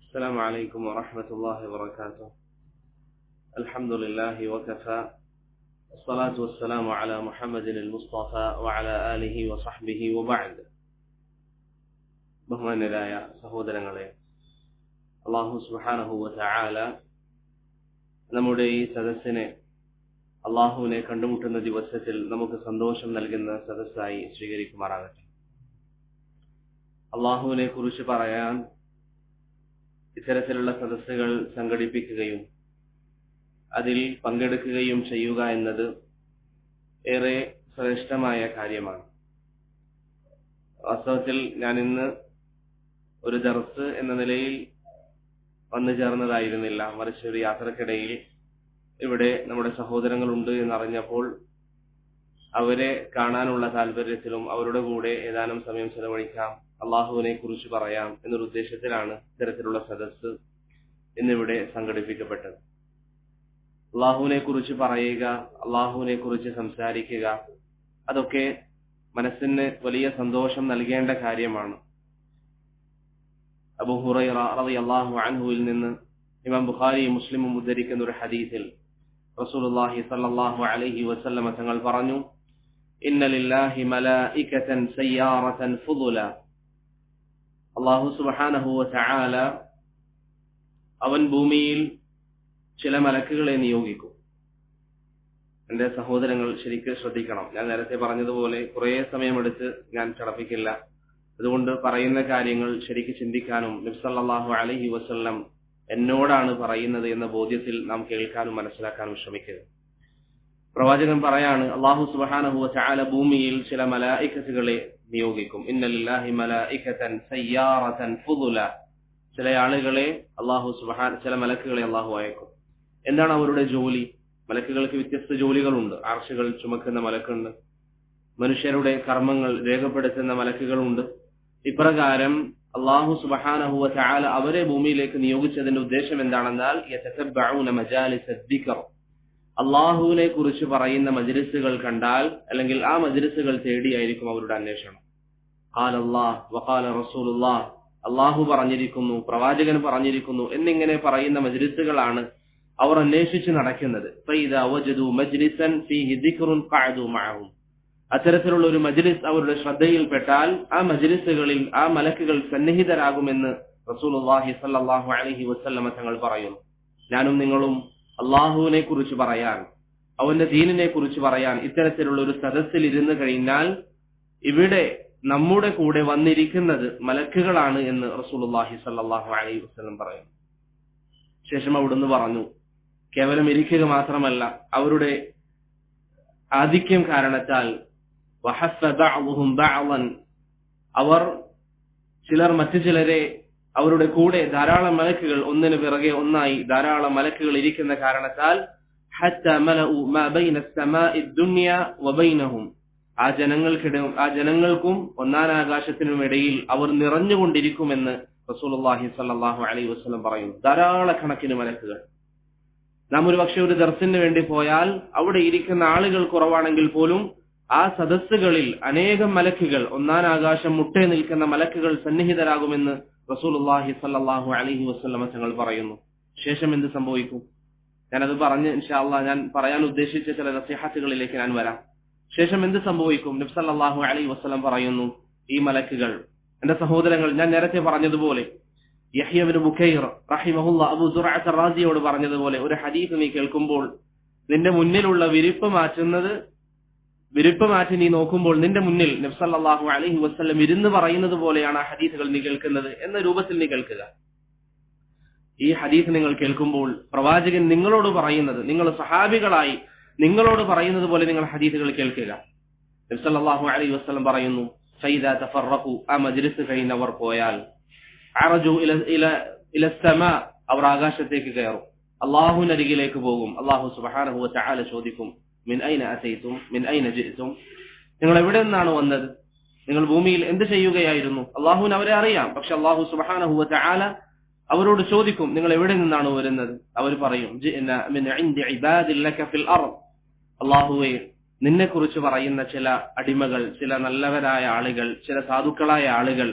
السلام عليكم ورحمة الله وبركاته. الحمد لله وكفى، الصلاة والسلام على محمد المصطفى وعلى آله وصحبه وبعد. ബഹുമാന്യരായ സഹോദരങ്ങളെ, അല്ലാഹു സുബ്ഹാനഹു വ തആല നമ്മുടെ ഈ സദസ്സിനെ അല്ലാഹുവിനെ കണ്ടുമുട്ടുന്ന ദിവസത്തിൽ നമുക്ക് സന്തോഷം നൽകുന്ന സദസ്സായി സ്വീകരിക്കുമാറാകട്ടെ. അല്ലാഹുവിനെ കുറിച്ച് പറയാൻ ഇത്തരത്തിലുള്ള സദസ്സുകൾ സംഘടിപ്പിക്കുകയും അതിൽ പങ്കെടുക്കുകയും ചെയ്യുക എന്നത് ഏറെ ശ്രേഷ്ഠമായ കാര്യമാണ്. വാസ്തവത്തിൽ ഞാൻ ഇന്ന് ഒരു ദർസ് എന്ന നിലയിൽ വന്നു ചേർന്നതായിരുന്നില്ല, മറിച്ച് ഒരു യാത്രക്കിടയിൽ ഇവിടെ നമ്മുടെ സഹോദരങ്ങളുണ്ട് എന്നറിഞ്ഞപ്പോൾ അവരെ കാണാനുള്ള താല്പര്യത്തിലും അവരുടെ കൂടെ ഏതാനും സമയം ചെലവഴിക്കാം, അള്ളാഹുവിനെ കുറിച്ച് പറയാം എന്നൊരു ഉദ്ദേശത്തിലാണ് ഇത്തരത്തിലുള്ള സദസ്സ് ഇന്നിവിടെ സംഘടിപ്പിക്കപ്പെട്ടത്. അള്ളാഹുവിനെ കുറിച്ച് പറയുക, അള്ളാഹുവിനെ കുറിച്ച് സംസാരിക്കുക, അതൊക്കെ മനസ്സിന് വലിയ സന്തോഷം നൽകേണ്ട കാര്യമാണ്. അബൂ ഹുറൈറ റളിയല്ലാഹു അൻഹുവിൽ നിന്ന് ഇമാം ബുഖാരി മുസ്ലിമും ഉദ്ധരിക്കുന്ന ഒരു ഹദീസിൽ റസൂലുള്ളാഹി സ്വല്ലല്ലാഹു അലൈഹി വസല്ലം തങ്ങൾ പറഞ്ഞു, ഇന്ന ലില്ലാഹി മലായികതൻ സയ്യാറതൻ ഫുദുല. അല്ലാഹു സുബ്ഹാനഹു വ തആല അവൻ ഭൂമിയിൽ ചില മലക്കുകളെ നിയോഗിക്കും. എന്റെ സഹോദരങ്ങൾ ശരിക്കും ശ്രദ്ധിക്കണം. ഞാൻ നേരത്തെ പറഞ്ഞതുപോലെ കുറേ സമയമെടുത്ത് ഞാൻ ചടപ്പിക്കില്ല. അതുകൊണ്ട് പറയുന്ന കാര്യങ്ങൾ ശരിക്കും ചിന്തിക്കാനും നബി സല്ലല്ലാഹു അലൈഹി വസല്ലം എന്നോടാണ് പറയുന്നത് എന്ന ബോധ്യത്തിൽ നാം കേൾക്കാനും മനസ്സിലാക്കാനും ശ്രമിക്കുക. പ്രവാചകൻ പറയാണ്, അല്ലാഹു സുബ്ഹാനഹു വ തആല ഭൂമിയിൽ ചില മലായികത്തുകളെ നിയോഗിക്കും. ഇന്ന ലില്ലാഹി മലായികതൻ സയ്യാറതൻ ഫുദുല. ചില ആളുകളെ ചില മലക്കുകളെ അല്ലാഹു അയക്കും. എന്താണ് അവരുടെ ജോലി? മലക്കുകൾക്ക് വ്യത്യസ്ത ജോലികളുണ്ട്. അർശുകൾ ചുമക്കുന്ന മലക്കുണ്ട്, മനുഷ്യരുടെ കർമ്മങ്ങൾ രേഖപ്പെടുത്തുന്ന മലക്കുകളുണ്ട്. ഇപ്രകാരം അല്ലാഹു സുബ്ഹാനഹു വ തആല അവരെ ഭൂമിയിലേക്ക് നിയോഗിച്ചതിന്റെ ഉദ്ദേശം എന്താണെന്നാൽ യതതബ്ബഊന മജാലിസദ് ദിക്ർ. അല്ലാഹുവിനെ കുറിച്ച് പറയുന്ന മജ്ലിസുകൾ കണ്ടാൽ അല്ലെങ്കിൽ ആ മജ്ലിസുകൾ തേടിയായിരിക്കും അവരുടെ അന്വേഷണം. ഖാലല്ലാഹ് വഖാല റസൂലുള്ളാഹ്, അല്ലാഹു പറഞ്ഞിരിക്കുന്നു, പ്രവാചകൻ പറഞ്ഞിരിക്കുന്നു എന്നിങ്ങനെ പറയുന്ന മജ്ലിസുകളാണ് അവർ അന്വേഷിച്ച് നടക്കുന്നത്. ഫൈദാ വജദു മജ്ലിസൻ ഫീഹി ദിക്റുൻ ഖഅദു മഅഹു. അത്തരത്തിലുള്ള ഒരു മജ്ലിസ് അവരുടെ ശ്രദ്ധയിൽപ്പെട്ടാൽ ആ മജ്ലിസുകളിൽ ആ മലക്കുകൾ സന്നിഹിതരാകുമെന്ന് റസൂലുള്ളാഹി സ്വല്ലല്ലാഹു അലൈഹി വസല്ലം തങ്ങൾ പറയുന്നു. ഞാനും നിങ്ങളും അള്ളാഹുവിനെ കുറിച്ച് പറയാൻ, അവന്റെ ദീനിനെ കുറിച്ച് പറയാൻ ഇത്തരത്തിലുള്ള ഒരു സദസ്സിൽ ഇരുന്ന് കഴിഞ്ഞാൽ ഇവിടെ നമ്മുടെ കൂടെ വന്നിരിക്കുന്നത് മലക്കുകളാണ് എന്ന് റസൂലുള്ളാഹി സ്വല്ലല്ലാഹു അലൈഹി വസല്ലം പറയുന്നു. ശേഷം അവിടുന്ന് പറഞ്ഞു, കേവലം ഇരിക്കുക മാത്രമല്ല, അവരുടെ ആധിക്യം കാരണത്താൽ വഹസ്സ ബഅ്ദുഹും ബഅ്ളൻ, അവർ ചിലർ മറ്റു ചിലരെ അവരുടെ കൂടെ ധാരാളം മലക്കുകൾ ഒന്നിനു പിറകെ ഒന്നായി ധാരാളം മലക്കുകൾ ഇരിക്കുന്ന കാരണത്താൽ ഹത്താ മലഉ മാ ബൈന അസ്സമാഇ ദുനിയ വബൈനഹും, ആ ജനങ്ങൾക്കും ഒന്നാനാകാശത്തിനും ഇടയിൽ അവർ നിറഞ്ഞുകൊണ്ടിരിക്കുമെന്ന് റസൂലുള്ളാഹി സ്വല്ലല്ലാഹു അലൈഹി വസല്ലം പറയുന്നു. ധാരാളക്കണക്കിന് മലക്കുകൾ. നാം ഒരു പക്ഷേ ഒരു ദർസിന് വേണ്ടി പോയാൽ അവിടെ ഇരിക്കുന്ന ആളുകൾ കുറവാണെങ്കിൽ പോലും ആ സദസ്സുകളിൽ അനേകം മലക്കുകൾ, ഒന്നാനാകാശം മുട്ടേ നിൽക്കുന്ന മലക്കുകൾ സന്നിഹിതരാകുമെന്ന് റസൂലുള്ളാഹി സ്വല്ലല്ലാഹു അലൈഹി വസല്ലം തങ്ങൾ പറയുന്നു. ശേഷം എന്ത് സംഭവിക്കും? ഞാനത് പറഞ്ഞ് ഇൻഷാ അല്ലാഹ് ഞാൻ പറയാൻ ഉദ്ദേശിച്ച ചില നസീഹത്തുകളിലേക്ക് ഞാൻ വരാം. ശേഷം എന്ത് സംഭവിക്കും? നബി സല്ലല്ലാഹു അലൈഹി വസല്ലം പറയുന്നു, ഈ മലക്കുകൾ, എന്റെ സഹോദരങ്ങൾ, ഞാൻ നേരത്തെ പറഞ്ഞതുപോലെ യഹ്യ ഇബ്നു ബുക്കൈർ റഹിമഹുല്ലാഹ് അബൂ സുറഅത്ത് റാസിയോട് പറഞ്ഞതുപോലെ, ഒരു ഹദീസ് നീ കേൾക്കുമ്പോൾ നിന്റെ മുന്നിലുള്ള വിരിപ്പ് മാറ്റി നീ നോക്കുമ്പോൾ നിന്റെ മുന്നിൽ നബി സല്ലല്ലാഹു അലൈഹി വസല്ലം ഇരുന്ന് പറയുന്നത് പോലെയാണ് ആ ഹദീസുകൾ നീ കേൾക്കുന്നത് എന്ന രൂപത്തിൽ നീ കേൾക്കുക. ഈ ഹദീസ് നിങ്ങൾ കേൾക്കുമ്പോൾ പ്രവാചകൻ നിങ്ങളോട് പറയുന്നത്, നിങ്ങൾ സഹാബികളായി നിങ്ങളോട് പറയുന്നത് പോലെ നിങ്ങൾ ഹദീസുകൾ കേൾക്കുക. നബി സല്ലല്ലാഹു അലൈഹി വസല്ലം പറയുന്നു, ഫൈദാ തഫറഖു, ആ മജ്ലിസ് കഴിഞ്ഞവർ പോയാൽ അറജു ഇല സമാ, അവർ ആകാശത്തേക്ക് കയറും, അല്ലാഹുവിന്റെ അരികിലേക്ക് പോകും. അല്ലാഹു സുബ്ഹാനഹു വ തആല ചോദിക്കും, മിൻ ഐന അതൈതും മിൻ ഐന ജിഅ്തും, നിങ്ങൾ എവിടെ നിന്നാണ് വന്നത്? നിങ്ങൾ ഭൂമിയിൽ എന്ത് ചെയ്യുകയായിരുന്നു? അല്ലാഹുവിന് അവരെ അറിയാം. പക്ഷെ അല്ലാഹു സുബ്ഹാനഹു വ തആല അവരോട് ചോദിക്കും, നിങ്ങൾ എവിടെ നിന്നാണ് വരുന്നത്? അവർ പറയും, ജിഅ്നാ മിൻ ഇൻദി ഇബാദിൻ ലക ഫിൽ അർദ്, അല്ലാഹുവേ, നിന്നെ കുറിച്ച് പറയുന്ന ചില അടിമകൾ, ചില നല്ലവരായ ആളുകൾ, ചില സാധുക്കളായ ആളുകൾ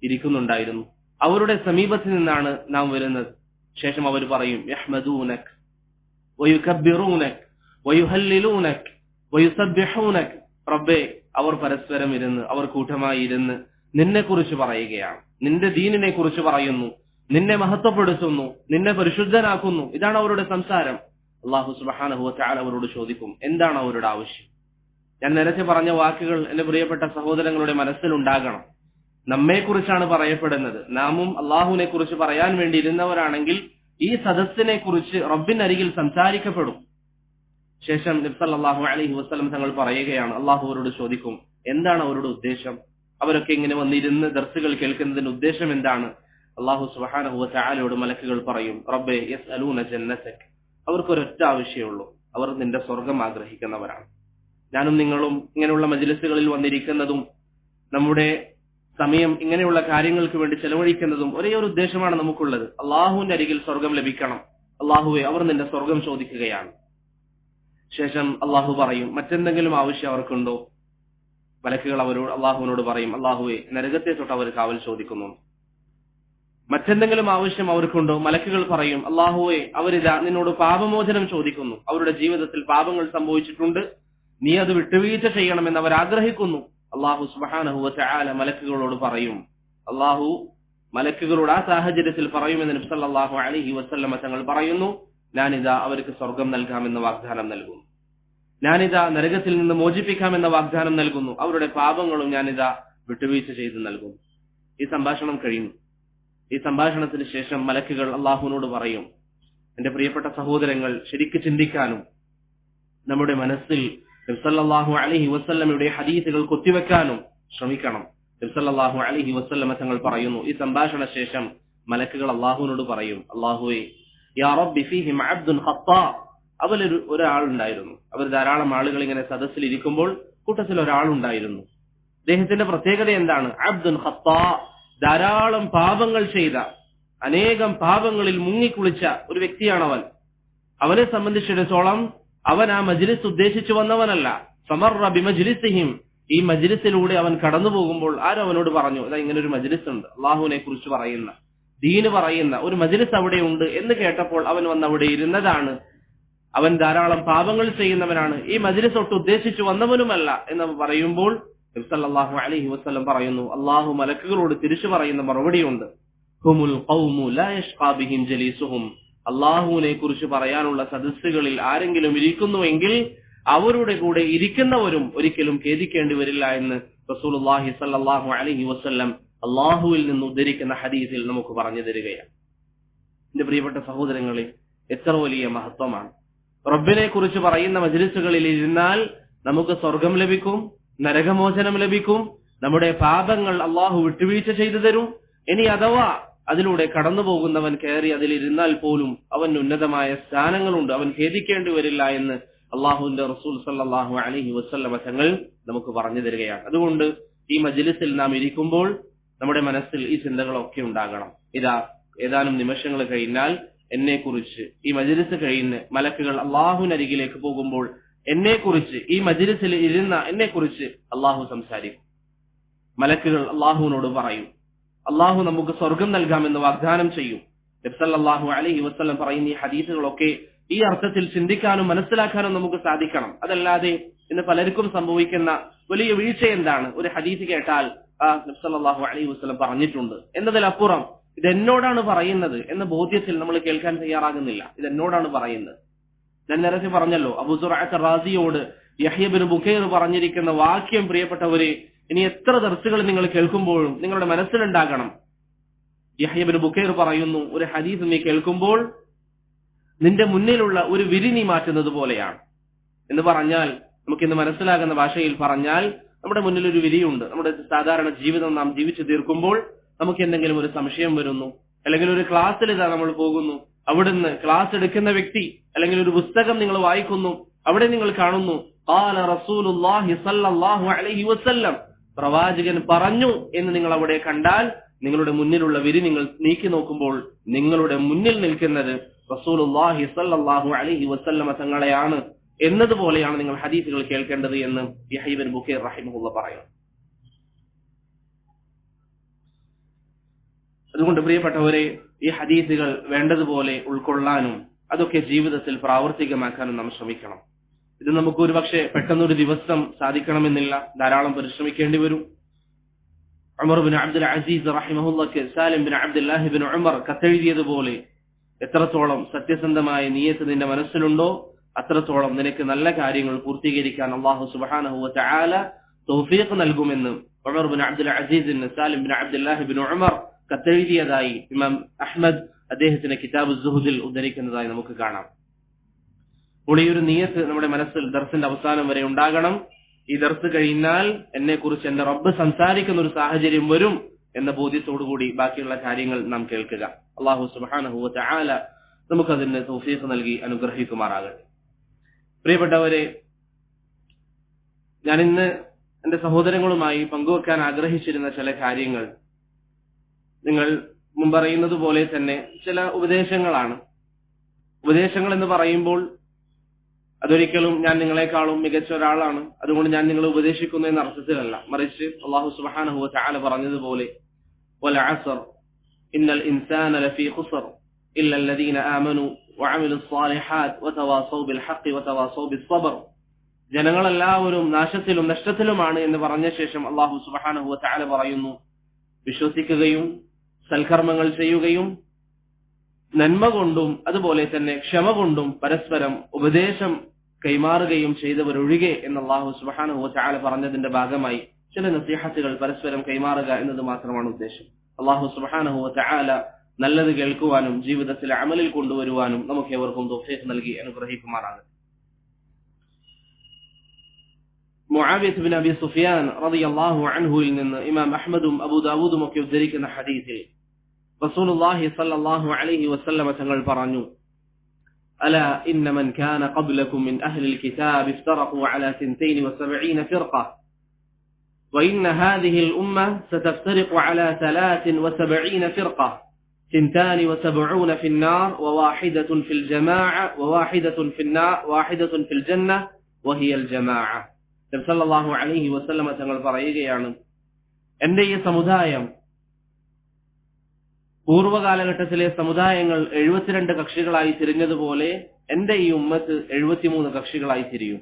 ഇരിക്കുന്നുണ്ടായിരുന്നു. അവരുടെ സമീപത്തിൽ നിന്നാണ് നാം വരുന്നത്. ശേഷം അവർ പറയും യഹ്മദൂനക് വയുകബ്ബിറൂനക് വയുഹല്ലിലൂനക് വയുസബ്ബിഹൂനക്. റബ്ബേ, അവർ പരസ്പരം ഇരുന്ന്, അവർ കൂട്ടമായി ഇരുന്ന് നിന്നെ കുറിച്ച് പറയുകയാണ്, നിന്റെ ദീനിനെ കുറിച്ച് പറയുന്നു, നിന്നെ മഹത്വപ്പെടുത്തുന്നു, നിന്നെ പരിശുദ്ധനാക്കുന്നു. ഇതാണ് അവരുടെ സംസാരം. അല്ലാഹു സുബ്ഹാനഹു വ തആല അവരോട് ചോദിക്കും, എന്താണ് അവരുടെ ആവശ്യം? ഞാൻ നേരത്തെ പറഞ്ഞ വാക്കുകൾ എന്റെ പ്രിയപ്പെട്ട സഹോദരങ്ങളുടെ മനസ്സിലുണ്ടാകണം. നമ്മെക്കുറിച്ചാണ് പറയപ്പെടുന്നത്. നാമും അള്ളാഹുവിനെ കുറിച്ച് പറയാൻ വേണ്ടി ഇരുന്നവരാണെങ്കിൽ ഈ സദസ്സിനെ കുറിച്ച് റബ്ബിനരികിൽ സംസാരിക്കപ്പെടും. ശേഷം നബി സല്ലല്ലാഹു അലൈഹി വസല്ലം തങ്ങൾ പറയുകയാണ്, അള്ളാഹു അവരോട് ചോദിക്കും, എന്താണ് അവരുടെ ഉദ്ദേശം? അവരൊക്കെ ഇങ്ങനെ വന്നിരുന്ന് ദർസുകൾ കേൾക്കുന്നതിന്റെ ഉദ്ദേശം എന്താണ്? അള്ളാഹു സുബ്ഹാനഹു വ തആലയോട് മലക്കുകൾ പറയും, റബ്ബേ യസ്അലൂന ജന്നതക്. അവർക്കൊരൊറ്റ ആവശ്യമുള്ളൂ, അവർ നിന്റെ സ്വർഗം ആഗ്രഹിക്കുന്നവരാണ്. ഞാനും നിങ്ങളും ഇങ്ങനെയുള്ള മജ്ലിസുകളിൽ വന്നിരിക്കുന്നതും നമ്മുടെ സമയം ഇങ്ങനെയുള്ള കാര്യങ്ങൾക്ക് വേണ്ടി ചെലവഴിക്കുന്നതും ഒരേ ഒരു ഉദ്ദേശമാണ് നമുക്കുള്ളത്, അള്ളാഹുവിന്റെ അരികിൽ സ്വർഗം ലഭിക്കണം. അള്ളാഹുവെ, അവർ നിന്റെ സ്വർഗം ചോദിക്കുകയാണ്. ശേഷം അള്ളാഹു പറയും, മറ്റെന്തെങ്കിലും ആവശ്യം അവർക്കുണ്ടോ? മലക്കുകൾ അള്ളാഹുവിനോട് പറയും, അള്ളാഹുവെ, നരകത്തെ തൊട്ട് അവർ കാവൽ ചോദിക്കുന്നു. മറ്റെന്തെങ്കിലും ആവശ്യം അവർക്കുണ്ടോ? മലക്കുകൾ പറയും, അള്ളാഹുവെ, അവരിതാ നിന്നോട് പാപമോചനം ചോദിക്കുന്നു. അവരുടെ ജീവിതത്തിൽ പാപങ്ങൾ സംഭവിച്ചിട്ടുണ്ട്, നീ അത് വിട്ടുവീഴ്ച ചെയ്യണമെന്ന് അവർ ആഗ്രഹിക്കുന്നു. അള്ളാഹു സുബ്ഹാനഹു വ തആല മലക്കുകളോട് പറയും, അള്ളാഹു മലക്കുകളോട് ആ സാഹചര്യത്തിൽ പറയുമെന്ന് നബി സല്ലല്ലാഹു അലൈഹി വസല്ലമ തങ്ങൾ പറയുന്നു, ഞാനിതാ അവർക്ക് സ്വർഗം നൽകാമെന്ന വാഗ്ദാനം നൽകുന്നു, ഞാനിതാ നരകത്തിൽ നിന്ന് മോചിപ്പിക്കാമെന്ന വാഗ്ദാനം നൽകുന്നു, അവരുടെ പാപങ്ങളും ഞാനിതാ വിട്ടുവീഴ്ച ചെയ്ത് നൽകുന്നു. ഈ സംഭാഷണം കഴിയുന്നു. ഈ സംഭാഷണത്തിന് ശേഷം മലക്കുകൾ അള്ളാഹുവിനോട് പറയും, എന്റെ പ്രിയപ്പെട്ട സഹോദരങ്ങൾ, ശരിക്ക് ചിന്തിക്കാനും നമ്മുടെ മനസ്സിൽ നബി സല്ലല്ലാഹു അലൈഹി വസല്ലമയുടെ ഹദീസുകൾ കൊത്തിവെക്കാനും ശ്രമിക്കണം. നബി സല്ലല്ലാഹു അലൈഹി വസല്ലമ തങ്ങൾ പറയുന്നു, ഈ സംഭാഷണ ശേഷം മലക്കുകൾ അള്ളാഹുവിനോട് പറയും, അള്ളാഹുവേ, യാ റബ്ബി ഫീഹിം അബ്ദുൻ ഖത്താ. അവരിൽ ഒരാളുണ്ടായിരുന്നു. അവർ ധാരാളം ആളുകൾ ഇങ്ങനെ സദസ്സിൽ ഇരിക്കുമ്പോൾ കൂട്ടത്തിൽ ഒരാളുണ്ടായിരുന്നു. അദ്ദേഹത്തിന്റെ പ്രത്യേകത എന്താണ്? അബ്ദുൻ ഖത്താ, ധാരാളം പാപങ്ങൾ ചെയ്ത, അനേകം പാപങ്ങളിൽ മുങ്ങിക്കുളിച്ച ഒരു വ്യക്തിയാണ് അവൻ. അവനെ സംബന്ധിച്ചിടത്തോളം അവൻ ആ മജ്ലിസ് ഉദ്ദേശിച്ചു വന്നവനല്ല. സമർറ ബിമജ്ലിസിഹിം, ഈ മജ്ലിസിലൂടെ അവൻ കടന്നു പോകുമ്പോൾ ആരും അവനോട് പറഞ്ഞു, ഇതാ ഇങ്ങനെ ഒരു മജ്ലിസ് ഉണ്ട്, അള്ളാഹുവിനെ കുറിച്ച് പറയുന്ന, ദീന് പറയുന്ന ഒരു മജ്ലിസ് അവിടെ ഉണ്ട് എന്ന് കേട്ടപ്പോൾ അവൻ വന്ന് അവിടെ ഇരുന്നതാണ്. അവൻ ധാരാളം പാപങ്ങൾ ചെയ്യുന്നവനാണ്, ഈ മജ്ലിസ് ഒട്ട് ഉദ്ദേശിച്ചു വന്നവനുമല്ല എന്ന് പറയുമ്പോൾ നബി സല്ലല്ലാഹു അലൈഹി വസല്ലം പറയുന്നു, അള്ളാഹു മലക്കുകളോട് തിരിച്ചു പറയുന്ന മറുപടിയുണ്ട്, ഹുമുൽ ഖൗമു ലാ യഷ്ഖാ ബിഹിം ജലീസുഹും. അള്ളാഹുവിനെ കുറിച്ച് പറയാനുള്ള സദസ്സുകളിൽ ആരെങ്കിലും ഇരിക്കുന്നുവെങ്കിൽ അവരുടെ കൂടെ ഇരിക്കുന്നവരും ഒരിക്കലും ഖേദിക്കേണ്ടി വരില്ല എന്ന് റസൂലുള്ളാഹി സ്വല്ലല്ലാഹു അലൈഹി വസല്ലം അള്ളാഹുവിൽ നിന്ന് ഉദ്ധരിക്കുന്ന ഹദീസിൽ നമുക്ക് പറഞ്ഞു തരികയാണ്. എന്റെ പ്രിയപ്പെട്ട സഹോദരങ്ങളെ, എത്ര വലിയ മഹത്വമാണ്! റബ്ബിനെ കുറിച്ച് പറയുന്ന മജ്ലിസുകളിൽ ഇരുന്നാൽ നമുക്ക് സ്വർഗം ലഭിക്കും, നരകമോചനം ലഭിക്കും, നമ്മുടെ പാപങ്ങൾ അള്ളാഹു വിട്ടുവീഴ്ച ചെയ്തു തരും. ഇനി അഥവാ അതിലൂടെ കടന്നു പോകുന്നവൻ കയറി അതിലിരുന്നാൽ പോലും അവന് ഉന്നതമായ സ്ഥാനങ്ങളുണ്ട്, അവൻ ഖേദിക്കേണ്ടി വരില്ല എന്ന് അള്ളാഹുവിന്റെ റസൂൽ സല്ലല്ലാഹു അലൈഹി വസല്ലമ തങ്ങൾ നമുക്ക് പറഞ്ഞു തരികയാണ്. അതുകൊണ്ട് ഈ മജ്ലിസിൽ നാം ഇരിക്കുമ്പോൾ നമ്മുടെ മനസ്സിൽ ഈ ചിന്തകളൊക്കെ ഉണ്ടാകണം. ഇതാ ഏതാനും നിമിഷങ്ങൾ കഴിഞ്ഞാൽ എന്നെക്കുറിച്ച്, ഈ മജ്ലിസ് കഴിഞ്ഞ് മലക്കുകൾ അള്ളാഹുവിനരികിലേക്ക് പോകുമ്പോൾ എന്നെക്കുറിച്ച്, ഈ മജ്ലിസിൽ ഇരുന്ന എന്നെക്കുറിച്ച് അള്ളാഹു സംസാരിക്കും. മലക്കുകൾ അള്ളാഹുവിനോട് പറയും, അള്ളാഹു നമുക്ക് സ്വർഗം നൽകാമെന്ന് വാഗ്ദാനം ചെയ്യും. നബി സല്ലല്ലാഹു അലൈഹി വസല്ലം പറയുന്ന ഈ ഹദീസുകളൊക്കെ ഈ അർത്ഥത്തിൽ ചിന്തിക്കാനും മനസ്സിലാക്കാനും നമുക്ക് സാധിക്കണം. അതല്ലാതെ ഇന്ന് പലർക്കും സംഭവിക്കുന്ന വലിയ വീഴ്ച എന്താണ്? ഒരു ഹദീസ് കേട്ടാൽ നബി സല്ലല്ലാഹു അലൈഹി വസല്ലം പറഞ്ഞിട്ടുണ്ട് എന്നതിലപ്പുറം ഇത് എന്നോടാണ് പറയുന്നത് എന്ന ബോധ്യത്തിൽ നമ്മൾ കേൾക്കാൻ തയ്യാറാകുന്നില്ല. ഇത് എന്നോടാണ് പറയുന്നത്. ഞാൻ നേരത്തെ പറഞ്ഞല്ലോ, അബൂ സുറഅത്ത് റാസിയോട് യഹ്യ ഇബ്നു ബുക്കൈർ പറഞ്ഞിരിക്കുന്ന വാക്യം, പ്രിയപ്പെട്ടവരെ, ഇനി എത്ര ദർസുകൾ നിങ്ങൾ കേൾക്കുമ്പോഴും നിങ്ങളുടെ മനസ്സിലുണ്ടാകണം. യഹ്യ ഇബ്നു ബുക്കൈർ പറയുന്നു, ഒരു ഹദീസ് നീ കേൾക്കുമ്പോൾ നിന്റെ മുന്നിലുള്ള ഒരു വിരി നീ മാറ്റുന്നത് പോലെയാണ് എന്ന് പറഞ്ഞാൽ, നമുക്കിന്ന് മനസ്സിലാകുന്ന ഭാഷയിൽ പറഞ്ഞാൽ, നമ്മുടെ മുന്നിൽ ഒരു വിരിയുണ്ട്. നമ്മുടെ സാധാരണ ജീവിതം നാം ജീവിച്ചു തീർക്കുമ്പോൾ നമുക്ക് എന്തെങ്കിലും ഒരു സംശയം വരുന്നു, അല്ലെങ്കിൽ ഒരു ക്ലാസ്സിൽ ഇതാ നമ്മൾ പോകുന്നു, അവിടുന്ന് ക്ലാസ് എടുക്കുന്ന വ്യക്തി അല്ലെങ്കിൽ ഒരു പുസ്തകം നിങ്ങൾ വായിക്കുന്നു, അവിടെ നിങ്ങൾ കാണുന്നു ഖാല റസൂലുള്ളാഹി സ്വല്ലല്ലാഹു അലൈഹി വസല്ലം, പ്രവാചകൻ പറഞ്ഞു എന്ന് നിങ്ങൾ അവിടെ കണ്ടാൽ, നിങ്ങളുടെ മുന്നിലുള്ള വിരി നിങ്ങൾ നീക്കി നോക്കുമ്പോൾ നിങ്ങളുടെ മുന്നിൽ നിൽക്കുന്നത് റസൂലുള്ളാഹി സ്വല്ലല്ലാഹു അലൈഹി വസല്ലമ തങ്ങളെയാണ് എന്നതുപോലെയാണ് നിങ്ങൾ ഹദീസുകൾ കേൾക്കേണ്ടത് എന്ന് യഹ്യ ഇബ്നു ബുക്കൈർ റഹിമഹുല്ലാഹ് പറയുന്നു. അതുകൊണ്ട് പ്രിയപ്പെട്ടവരെ, ഈ ഹദീസുകൾ വേണ്ടതുപോലെ ഉൾക്കൊള്ളാനും അതൊക്കെ ജീവിതത്തിൽ പ്രാവർത്തികമാക്കാനും നാം ശ്രമിക്കണം. ഇത് നമുക്ക് ഒരുപക്ഷെ പെട്ടെന്നൊരു ദിവസം സാധിക്കണമെന്നില്ല, ധാരാളം പരിശ്രമിക്കേണ്ടി വരും. ഉമർ ബിൻ അബ്ദുൽ അസീസ് റഹിമഹുല്ലാഹ് സാലിം ബിൻ അബ്ദുല്ലാഹി ബിൻ ഉമർ കത്തെഴുതിയതുപോലെ എത്രത്തോളം സത്യസന്ധമായ നിയ്യത്ത് നിന്റെ മനസ്സിലുണ്ടോ അത്രത്തോളം നിനക്ക് നല്ല കാര്യങ്ങൾ പൂർത്തീകരിക്കാൻ അല്ലാഹു സുബ്ഹാനഹു വ തആല തൗഫീഖ് നൽകുമെന്ന് ഉമർ ബിൻ അബ്ദുൽ അസീസിന് സാലിം ബിൻ അബ്ദുല്ലാഹി ബിൻ ഉമർ കത്തെഴുതിയതായി ഇമാം അഹ്മദ് അദ്ദേഹത്തിന്റെ കിതാബ് സുഹുദിൽ ഉദ്ധരിക്കുന്നതായി നമുക്ക് കാണാം. അപ്പോൾ ഈ ഒരു നിയ്യത്ത് നമ്മുടെ മനസ്സിൽ ദർസിന്റെ അവസാനം വരെ ഉണ്ടാകണം. ഈ ദർസ് കഴിഞ്ഞാൽ എന്നെ കുറിച്ച് എന്റെ റബ്ബ് സംസാരിക്കുന്ന ഒരു സാഹചര്യം വരും എന്ന ബോധ്യത്തോടുകൂടി ബാക്കിയുള്ള കാര്യങ്ങൾ നാം കേൾക്കുക. അല്ലാഹു സുബ്ഹാനഹു വ തആല നമുക്കതിന് തൗഫീഖ് നൽകി അനുഗ്രഹിക്കുമാറാകട്ടെ. പ്രിയപ്പെട്ടവരെ, ഞാൻ ഇന്ന് എന്റെ സഹോദരങ്ങളുമായി പങ്കുവെക്കാൻ ആഗ്രഹിച്ചിരുന്ന ചില കാര്യങ്ങൾ നിങ്ങൾ മുമ്പറിയുന്നത് പോലെ തന്നെ ചില ഉപദേശങ്ങളാണ്. ഉപദേശങ്ങൾ എന്ന് പറയുമ്പോൾ അതൊരിക്കലും ഞാൻ നിങ്ങളെക്കാളും മികച്ച ഒരാളാണ്, അതുകൊണ്ട് ഞാൻ നിങ്ങളെ ഉപദേശിക്കുന്നു എന്ന അർത്ഥത്തിലല്ല. മറിച്ച് അല്ലാഹു സുബ്ഹാനഹു വ തആല പറഞ്ഞതുപോലെ വൽ അസ്ർ ഇന്നൽ ഇൻസാന ലഫീ ഖുസ്ർ ഇല്ല അല്ലദീന ആമനു വഅമിലുസ് സ്വാലിഹാത്ത് വതവാസൗ ബിൽ ഹഖ് വതവാസൗ ബിസ് സബ്ർ, ജനങ്ങളെല്ലാവരും നാശത്തിലും നഷ്ടത്തിലുമാണ് എന്ന് പറഞ്ഞ ശേഷം അല്ലാഹു സുബ്ഹാനഹു വ തആല പറയുന്നു, വിശ്വസിക്കുകയും സൽക്കർമ്മങ്ങൾ ചെയ്യുകയും നന്മ കൊണ്ടും അതുപോലെ തന്നെ ക്ഷമ കൊണ്ടും പരസ്പരം ഉപദേശം കൈമാറുകയും ചെയ്തവരൊഴികെ എന്ന് അല്ലാഹു സുബ്ഹാനഹു വ തആല പറഞ്ഞതിന്റെ ഭാഗമായി ചില നസീഹത്തുകൾ പരസ്പരം കൈമാറുക എന്നത് മാത്രമാണ് ഉദ്ദേശം. അല്ലാഹു സുബ്ഹാനഹു വ തആല നല്ലത് കേൾക്കുവാനും ജീവിതത്തിൽ അമലിൽ കൊണ്ടുവരുവാനും നമുക്ക് ഏവർക്കും തൗഫീഖ് നൽകി അനുഗ്രഹിക്കുമാറാകട്ടെ. മുആവിയ ബിൻ അബി സുഫിയാൻ റളിയല്ലാഹു അൻഹുവിൽ നിന്ന് ഇമാം അഹ്മദും അബൂ ദാവൂദും ഒക്കെ ഉദ്ധരിക്കുന്ന ഹദീസിൽ റസൂലുള്ളാഹി സ്വല്ലല്ലാഹു അലൈഹി വസല്ലം തങ്ങൾ പറഞ്ഞു, അലാ ഇന്ന മൻ കാന ഖബ്ലകും മിൻ അഹ്ലിൽ കിതാബ് ഇഫ്തറഖു അലാ 72 ഫിർഖ وإن هذه الأمة ستفترق على 73 فرقة 72 في النار وواحدة في الجماعة وواحدة في النار واحدة في الجنة وهي الجماعة. നബി സല്ലല്ലാഹു അലൈഹി വസല്ലം തങ്ങൾ പറയുകയാണ്, എന്റെ ഈ സമുദായം പൂർവ്വകാലഘട്ടത്തിലെ സമുദായങ്ങൾ 72 കക്ഷികളായി തിരിഞ്ഞതുപോലെ എന്റെ ഈ ഉമ്മത്ത് 73 കക്ഷികളായി തിരിയും.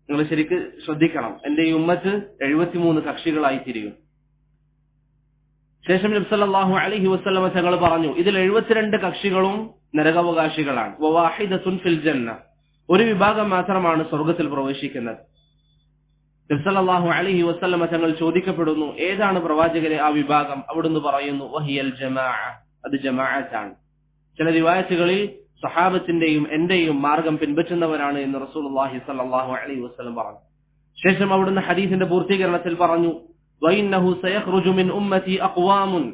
നിങ്ങൾ ശരിക്ക് ശ്രദ്ധിക്കണം, എന്റെ ഈ ഉമ്മത്ത് 73 കക്ഷികളായി തിരിയും. ശേഷം നബി സല്ലല്ലാഹു അലൈഹി വസല്ലം തങ്ങൾ പറഞ്ഞു, ഇതിൽ 72 കക്ഷികളും നരകാവകാശികളാണ്. വവാഹിദത്തുൻ ഫിൽ ജന്ന, ഒരു വിഭാഗം മാത്രമാണ് സ്വർഗ്ഗത്തിൽ പ്രവേശിക്കുന്നത്. നബി സല്ലല്ലാഹു അലൈഹി വസല്ലം തങ്ങൾ ചോദിക്കപ്പെടുന്നു, ഏതാണ് പ്രവാചകരെ ആ വിഭാഗം? അവിടുന്ന് പറയുന്നു, വഹിയൽ ജമാഅ, അത് ജമാഅത്താണ്. ചില റിവായത്തുകളിൽ സഹാബത്തിന്റെയും എന്റെയും മാർഗം പിൻപറ്റുന്നവരാണ് എന്ന് റസൂലുള്ളാഹി സ്വല്ലല്ലാഹു അലൈഹി വസല്ലം പറഞ്ഞു. ശേഷം അവിടുന്ന് ഹദീസിന്റെ പൂർത്തീകരണത്തിൽ പറഞ്ഞു, വഇന്നഹു സയഖ്റുജു മിൻ ഉമ്മതി അഖ്വാമുൻ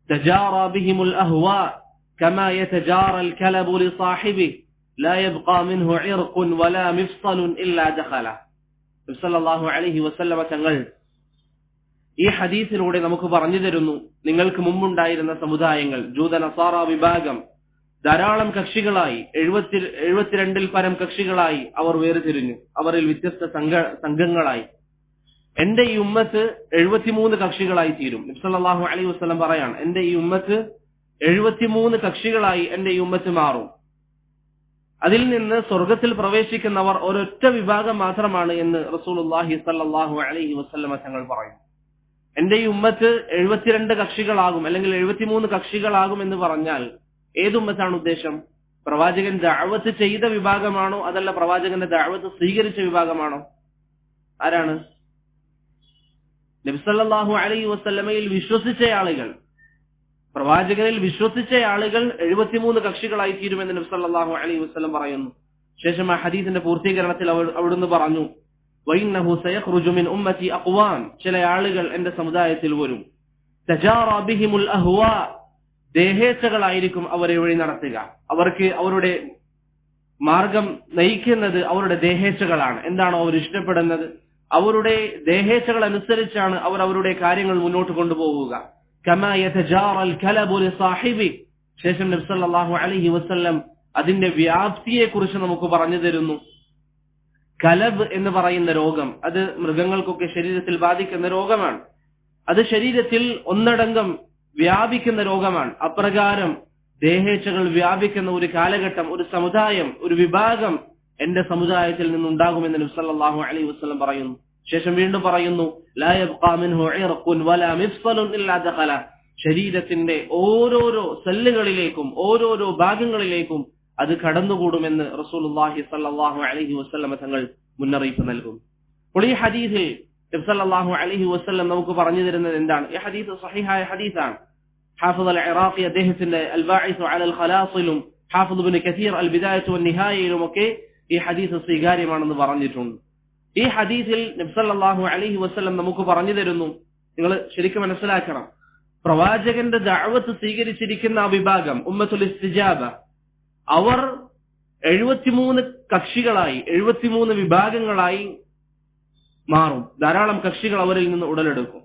തജാറാ ബിഹിമുൽ അഹ്വാ കമാ യതജാറൽ കലബു ലിസാഹിബിഹി ലാ യബ്ഖാ മിൻഹു ഇർഖുൻ വലാ മിഫ്സലുൻ ഇല്ലാ ദഖല. നബി സല്ലല്ലാഹു അലൈഹി വസല്ലം തങ്ങൾ ഈ ഹദീസിലൂടെ നമുക്ക് പറഞ്ഞു തരുന്നു, നിങ്ങൾക്ക് മുമ്പുണ്ടായിരുന്ന സമുദായങ്ങൾ, ജൂത നസാറ വിഭാഗം ധാരാളം കക്ഷികളായി 72 പരം കക്ഷികളായി അവർ വേർതിരിഞ്ഞു. അവരിൽ വ്യത്യസ്ത സംഘങ്ങളായി. എന്റെ ഈ ഉമ്മത്ത് 73 കക്ഷികളായി തീരും. നബി സല്ലല്ലാഹു അലൈഹി വസല്ലം പറയാണ്, എന്റെ ഈ ഉമ്മത്ത് 73 കക്ഷികളായി എന്റെ ഈ ഉമ്മത്ത് മാറും. അതിൽ നിന്ന് സ്വർഗത്തിൽ പ്രവേശിക്കുന്നവർ ഒരൊറ്റ വിഭാഗം മാത്രമാണ് എന്ന് റസൂലുള്ളാഹി സ്വല്ലല്ലാഹു അലൈഹി വസല്ലം തങ്ങൾ പറയും. എന്റെ ഈ ഉമ്മത്ത് 72 കക്ഷികളാകും അല്ലെങ്കിൽ 73 കക്ഷികളാകും എന്ന് പറഞ്ഞാൽ ഏതുമ്മത്താണ് ഉദ്ദേശം? പ്രവാചകൻ ദഅവത്ത് ചെയ്ത വിഭാഗമാണോ അതല്ല പ്രവാചകന്റെ ദഅവത്ത് സ്വീകരിച്ച വിഭാഗമാണോ? ആരാണ്? നബി സല്ലല്ലാഹു അലൈഹി വസല്ലമയിൽ വിശ്വസിച്ച ആളുകൾ, പ്രവാചകനിൽ വിശ്വസിച്ച ആളുകൾ 73 കക്ഷികളായി തീരുമെന്ന് നബി സല്ലല്ലാഹു അലൈഹി വസല്ലം പറയുന്നു. ശേഷം ആ ഹദീസിന്റെ പൂർത്തീകരണത്തിൽ അവിടുന്ന് പറഞ്ഞു, വഇന്നഹു സയഖ്റുജു മിൻ ഉമ്മതി അഖ്വാം, ചില ആളുകൾ എന്റെ സമുദായത്തിൽ വരും, തജാറാ ബിഹിമുൽ അഹ്വാ, ദേഹേച്ഛകളായിരിക്കും അവരെ വഴി നടത്തുക. അവർക്ക് അവരുടെ മാർഗം നയിക്കുന്നത് അവരുടെ ദേഹേച്ഛകളാണ്. എന്താണോ അവർ ഇഷ്ടപ്പെടുന്നത് അവരുടെ ദേഹേച്ഛകൾ അനുസരിച്ചാണ് അവർ അവരുടെ കാര്യങ്ങൾ മുന്നോട്ട് കൊണ്ടുപോവുക. കമാ യതജാറൽ കലബു ലിസാഹിബി. ശേഷം നബി സല്ലല്ലാഹു അലൈഹി വസല്ലം അതിന്റെ വ്യാപ്തിയെ കുറിച്ച് നമുക്ക് പറഞ്ഞു തരുന്നു. കലബ് എന്ന് പറയുന്ന രോഗം അത് മൃഗങ്ങൾക്കൊക്കെ ശരീരത്തിൽ ബാധിക്കുന്ന രോഗമാണ്. അത് ശരീരത്തിൽ ഒന്നടങ്കം വ്യാപിക്കുന്ന രോഗമാണ്. അപ്രകാരം ദേഹേച്ഛകൾ വ്യാപിക്കുന്ന ഒരു കാലഘട്ടം, ഒരു സമുദായം, ഒരു വിഭാഗം എന്റെ സമുദായത്തിൽ നിന്നുണ്ടാകുമെന്ന് നബി സല്ലല്ലാഹു അലൈഹി വസല്ലം പറയുന്നു. ശേഷം വീണ്ടും പറയുന്നു, ലാ യബ്ഖാ മിൻഹു ഇർഖുൻ വലാ മിഫ്സലുൻ ഇല്ലാ ദഖല. ശരീരത്തിന്റെ ഓരോരോ സെല്ലുകളിലേക്കും ഓരോരോ ഭാഗങ്ങളിലേക്കും അത് കടന്നുകൂടുമെന്ന് റസൂലുള്ളാഹി സ്വല്ലല്ലാഹു അലൈഹി വസല്ലം തങ്ങൾ മുന്നറിയിപ്പ് നൽകുന്നു. അപ്പോൾ ഈ ഹദീസിൽ നബി സല്ലല്ലാഹു അലൈഹി വസല്ലം നമുക്ക് പറഞ്ഞു തരുന്നത് എന്താണ്? ഈ ഹദീസ് സഹീഹായ ഹദീസാണ്. ഹാഫിദ് അൽ ഇറാഖി അദ്ദേഹത്തിന്റെ അൽ ബാഇസ് അലൽ ഖലാസിലും ഹാഫിദ് ഇബ്നു കസീർ അൽ ബിദായത്ത് വൻ നിഹായയിലും ഒക്കെ ഈ ഹദീസ് സ്വീകാര്യമാണെന്ന് പറഞ്ഞിട്ടുണ്ട്. ഈ ഹദീസിൽ നബി സല്ലല്ലാഹു അലൈഹി വസല്ലം നമുക്ക് പറഞ്ഞു തരുന്നു, നിങ്ങൾ ശരിക്കും മനസ്സിലാക്കണം, പ്രവാചകന്റെ ദഅവത്ത് സ്വീകരിച്ചിരിക്കുന്ന ആ വിഭാഗം ഉമ്മത്തുൽ ഇസ്തിജാബ, അവർ 73 കക്ഷികളായി 73 വിഭാഗങ്ങളായി മാറും. ധാരാളം കക്ഷികൾ അവരിൽ നിന്ന് ഉടലെടുക്കും.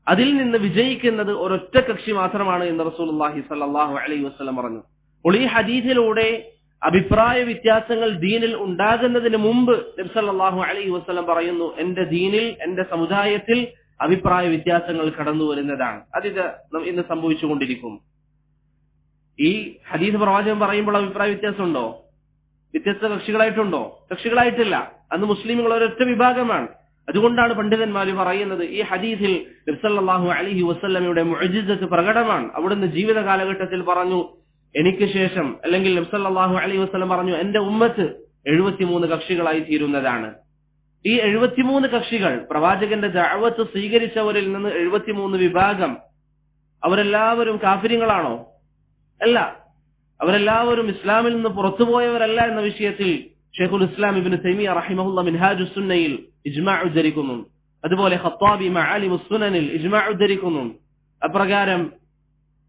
അതിൽ നിന്ന് വിജയിക്കുന്നത് ഒരൊറ്റ കക്ഷി മാത്രമാണ് എന്ന് റസൂലുള്ളാഹി സ്വല്ലല്ലാഹു അലൈഹി വസല്ലം പറഞ്ഞു. അപ്പോൾ ഈ ഹദീസിലൂടെ അഭിപ്രായ വ്യത്യാസങ്ങൾ ദീനിൽ ഉണ്ടാകുന്നതിന് മുമ്പ് നബി സല്ലല്ലാഹു അലൈഹി വസല്ലം പറയുന്നു, എന്റെ ദീനിൽ, എന്റെ സമുദായത്തിൽ അഭിപ്രായ വ്യത്യാസങ്ങൾ കടന്നു വരുന്നതാണ്. അതിത് ഇന്ന് സംഭവിച്ചുകൊണ്ടിരിക്കും. ഈ ഹദീസ് പ്രവാചകൻ പറയുമ്പോൾ അഭിപ്രായ വ്യത്യാസം ഉണ്ടോ? വ്യത്യസ്ത കക്ഷികളായിട്ടുണ്ടോ? കക്ഷികളായിട്ടില്ല. അന്ന് മുസ്ലിമുകൾ ഒരൊറ്റ വിഭാഗമാണ്. അതുകൊണ്ടാണ് പണ്ഡിതന്മാർ പറയുന്നത്, ഈ ഹദീസിൽ നബി സല്ലല്ലാഹു അലൈഹി വസല്ലമയുടെ മുഅ്ജിസത്ത് പ്രകടമാണ്. അവിടുന്ന് ജീവിത കാലഘട്ടത്തിൽ പറഞ്ഞു, എനിക്ക് ശേഷം, അല്ലെങ്കിൽ നബി സല്ലല്ലാഹു അലൈഹി വസല്ലം പറഞ്ഞു, എന്റെ ഉമ്മത്ത് 73 കക്ഷികളായി തീരുന്നതാണ്. ഈ 73 കക്ഷികൾ, പ്രവാചകന്റെ ദഅവത്ത് സ്വീകരിച്ചവരിൽ നിന്ന് 73 വിഭാഗം, അവരെല്ലാവരും കാഫിര്യങ്ങളാണോ? അല്ല. അവരെല്ലാവരും ഇസ്ലാമിൽ നിന്ന് പുറത്തുപോയവരല്ല എന്ന വിഷയത്തിൽ ഷെയ്ഖുൽ ഇസ്ലാം ഇബ്നു തൈമിയ്യ റഹിമഹുല്ലാഹ് മിൻഹാജുസ് സുന്നയിൽ ഇജ്മാഅ് ഉദ്ധരിക്കുന്നു. അതുപോലെ ഖത്താബി മആലിമുസ് സുനനിൽ ഇജ്മാഅ് ഉദ്ധരിക്കുന്നു. അപ്രകാരം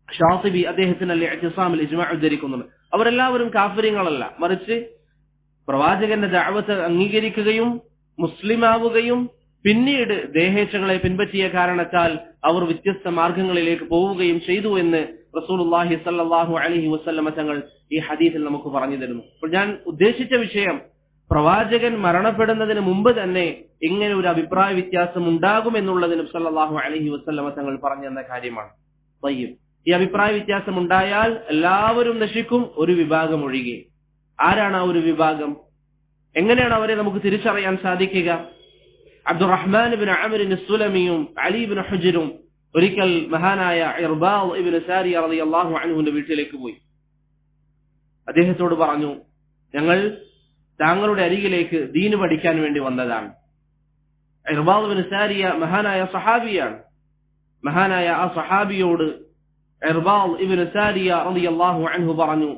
ഷാത്തിബി അദ്ദേഹത്തിന് അൽ ഇഅ്തിസാമിൽ ഇജ്മാഅ് ഉദ്ധരിക്കുന്നു. അവരെല്ലാവരും കാഫിര്യങ്ങളല്ല, മറിച്ച് പ്രവാചകന്റെ ദഅവത്ത് അംഗീകരിക്കുകയും മുസ്ലിമാവുകയും പിന്നീട് ദേഹേച്ഛകളെ പിൻപറ്റിയ കാരണത്താൽ അവർ വ്യത്യസ്ത മാർഗങ്ങളിലേക്ക് പോവുകയും ചെയ്തു എന്ന് റസൂലുള്ളാഹി സ്വല്ലല്ലാഹു അലൈഹി വസല്ലം തങ്ങൾ ഈ ഹദീസിൽ നമുക്ക് പറഞ്ഞു തരുന്നു. അപ്പോൾ ഞാൻ ഉദ്ദേശിച്ച വിഷയം, പ്രവാചകൻ മരണപ്പെടുന്നതിന് മുമ്പ് തന്നെ ഇങ്ങനെ ഒരു അഭിപ്രായ വ്യത്യാസം ഉണ്ടാകുമെന്നുള്ളതിന് സല്ലല്ലാഹു അലൈഹി വസല്ലം തങ്ങൾ പറഞ്ഞെന്ന കാര്യമാണ്. ഈ അഭിപ്രായ വ്യത്യാസം ഉണ്ടായാൽ എല്ലാവരും നശിക്കും, ഒരു വിഭാഗം ഒഴികെ. ആരാണ് ആ ഒരു വിഭാഗം? എങ്ങനെയാണ് അവരെ നമുക്ക് തിരിച്ചറിയാൻ സാധിക്കുക? അബ്ദുറഹ്മാൻ ഇബ്നു അംർ അസ്-സുലമിയും അലി ഇബ്നു ഹുജ്റും ഒരിക്കൽ മഹാനായ ഇർബാദ് ഇബ്നു സാരിയ റളിയല്ലാഹു അൻഹുവിന്റെ വീട്ടിലേക്ക് പോയി. അദ്ദേഹത്തോട് പറഞ്ഞു, ഞങ്ങൾ താങ്കളുടെ അരികിലേക്ക് ദീന് പഠിക്കാൻ വേണ്ടി വന്നതാണ്. ഇർബാദ് ഇബ്നു സാരിയ മഹാനായ സഹാബിയാണ്. മഹാനായ ആ സഹാബിയോട് ഇർബാദ് ഇബ്നു സാരിയ റളിയല്ലാഹു അൻഹു പറഞ്ഞു,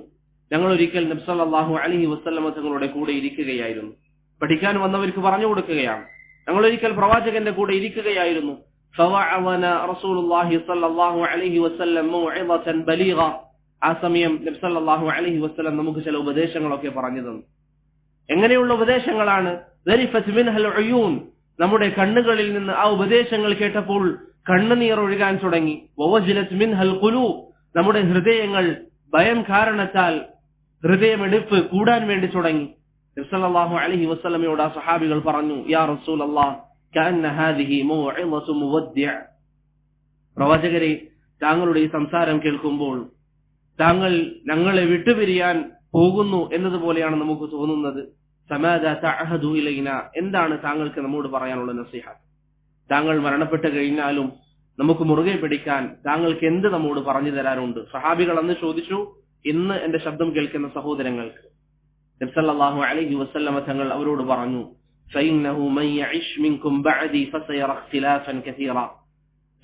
ഞങ്ങൾ ഒരിക്കൽ നബി സല്ലല്ലാഹു അലൈഹി വസല്ലം തങ്ങളുടെ കൂടെ ഇരിക്കുകയായിരുന്നു. പഠിക്കാൻ വന്നവർക്ക് പറഞ്ഞു കൊടുക്കുകയാണ്. ഞങ്ങൾ ഒരിക്കൽ പ്രവാചകന്റെ കൂടെ ഇരിക്കുകയായിരുന്നു. فوعظنا رسول الله صلى الله عليه وسلم موعظة بليغة. ആ സമയം നബി സല്ലല്ലാഹു അലൈഹി വസല്ലം നമുക്ക് ചില ഉപദേശങ്ങളൊക്കെ പറഞ്ഞു തന്നു. എങ്ങനെയുള്ള ഉപദേശങ്ങളാണ്? ذرفت منها العيون. നമ്മുടെ കണ്ണുകളിൽ നിന്ന് ആ ഉപദേശങ്ങൾ കേട്ടപ്പോൾ കണ്ണുനീർ ഒഴുകാൻ തുടങ്ങി. ووجلت منها القلوب. നമ്മുടെ ഹൃദയങ്ങൾ ഭയം കാരണത്താൽ ഹൃദയമെടുപ്പ് കൂടാൻ വേണ്ടി തുടങ്ങി. നബി സല്ലല്ലാഹു അലൈഹി വസല്ലമയോട് ആ സഹാബികൾ പറഞ്ഞു, യാ റസൂലല്ലാഹ് كأن هذه موعظة مودع. പ്രവാചകരെ, താങ്കളുടെ ഈ സംസാരം കേൾക്കുമ്പോൾ താങ്കൾ ഞങ്ങളെ വിട്ടുപിരിയാൻ പോകുന്നു എന്നതുപോലെയാണ് നമുക്ക് തോന്നുന്നത്. സമാദാ തഅഹദു ഇലൈന. എന്താണ് താങ്കൾക്ക് നമ്മോട് പറയാനുള്ള നസീഹത്ത്? താങ്കൾ മരണപ്പെട്ടു കഴിഞ്ഞാലും നമുക്ക് മുറുകെ പിടിക്കാൻ താങ്കൾക്ക് എന്ത് നമ്മോട് പറഞ്ഞു തരാനുണ്ട്? സഹാബികൾ അന്ന് ചോദിച്ചു. ഇന്ന് എന്റെ ശബ്ദം കേൾക്കുന്ന സഹോദരങ്ങൾക്ക് നബി സല്ലല്ലാഹു അലൈഹി വസല്ലം തങ്ങൾ അവരോട് പറഞ്ഞു, فإنه من يعش منكم بعدي فسيرى اختلافا كثيرا.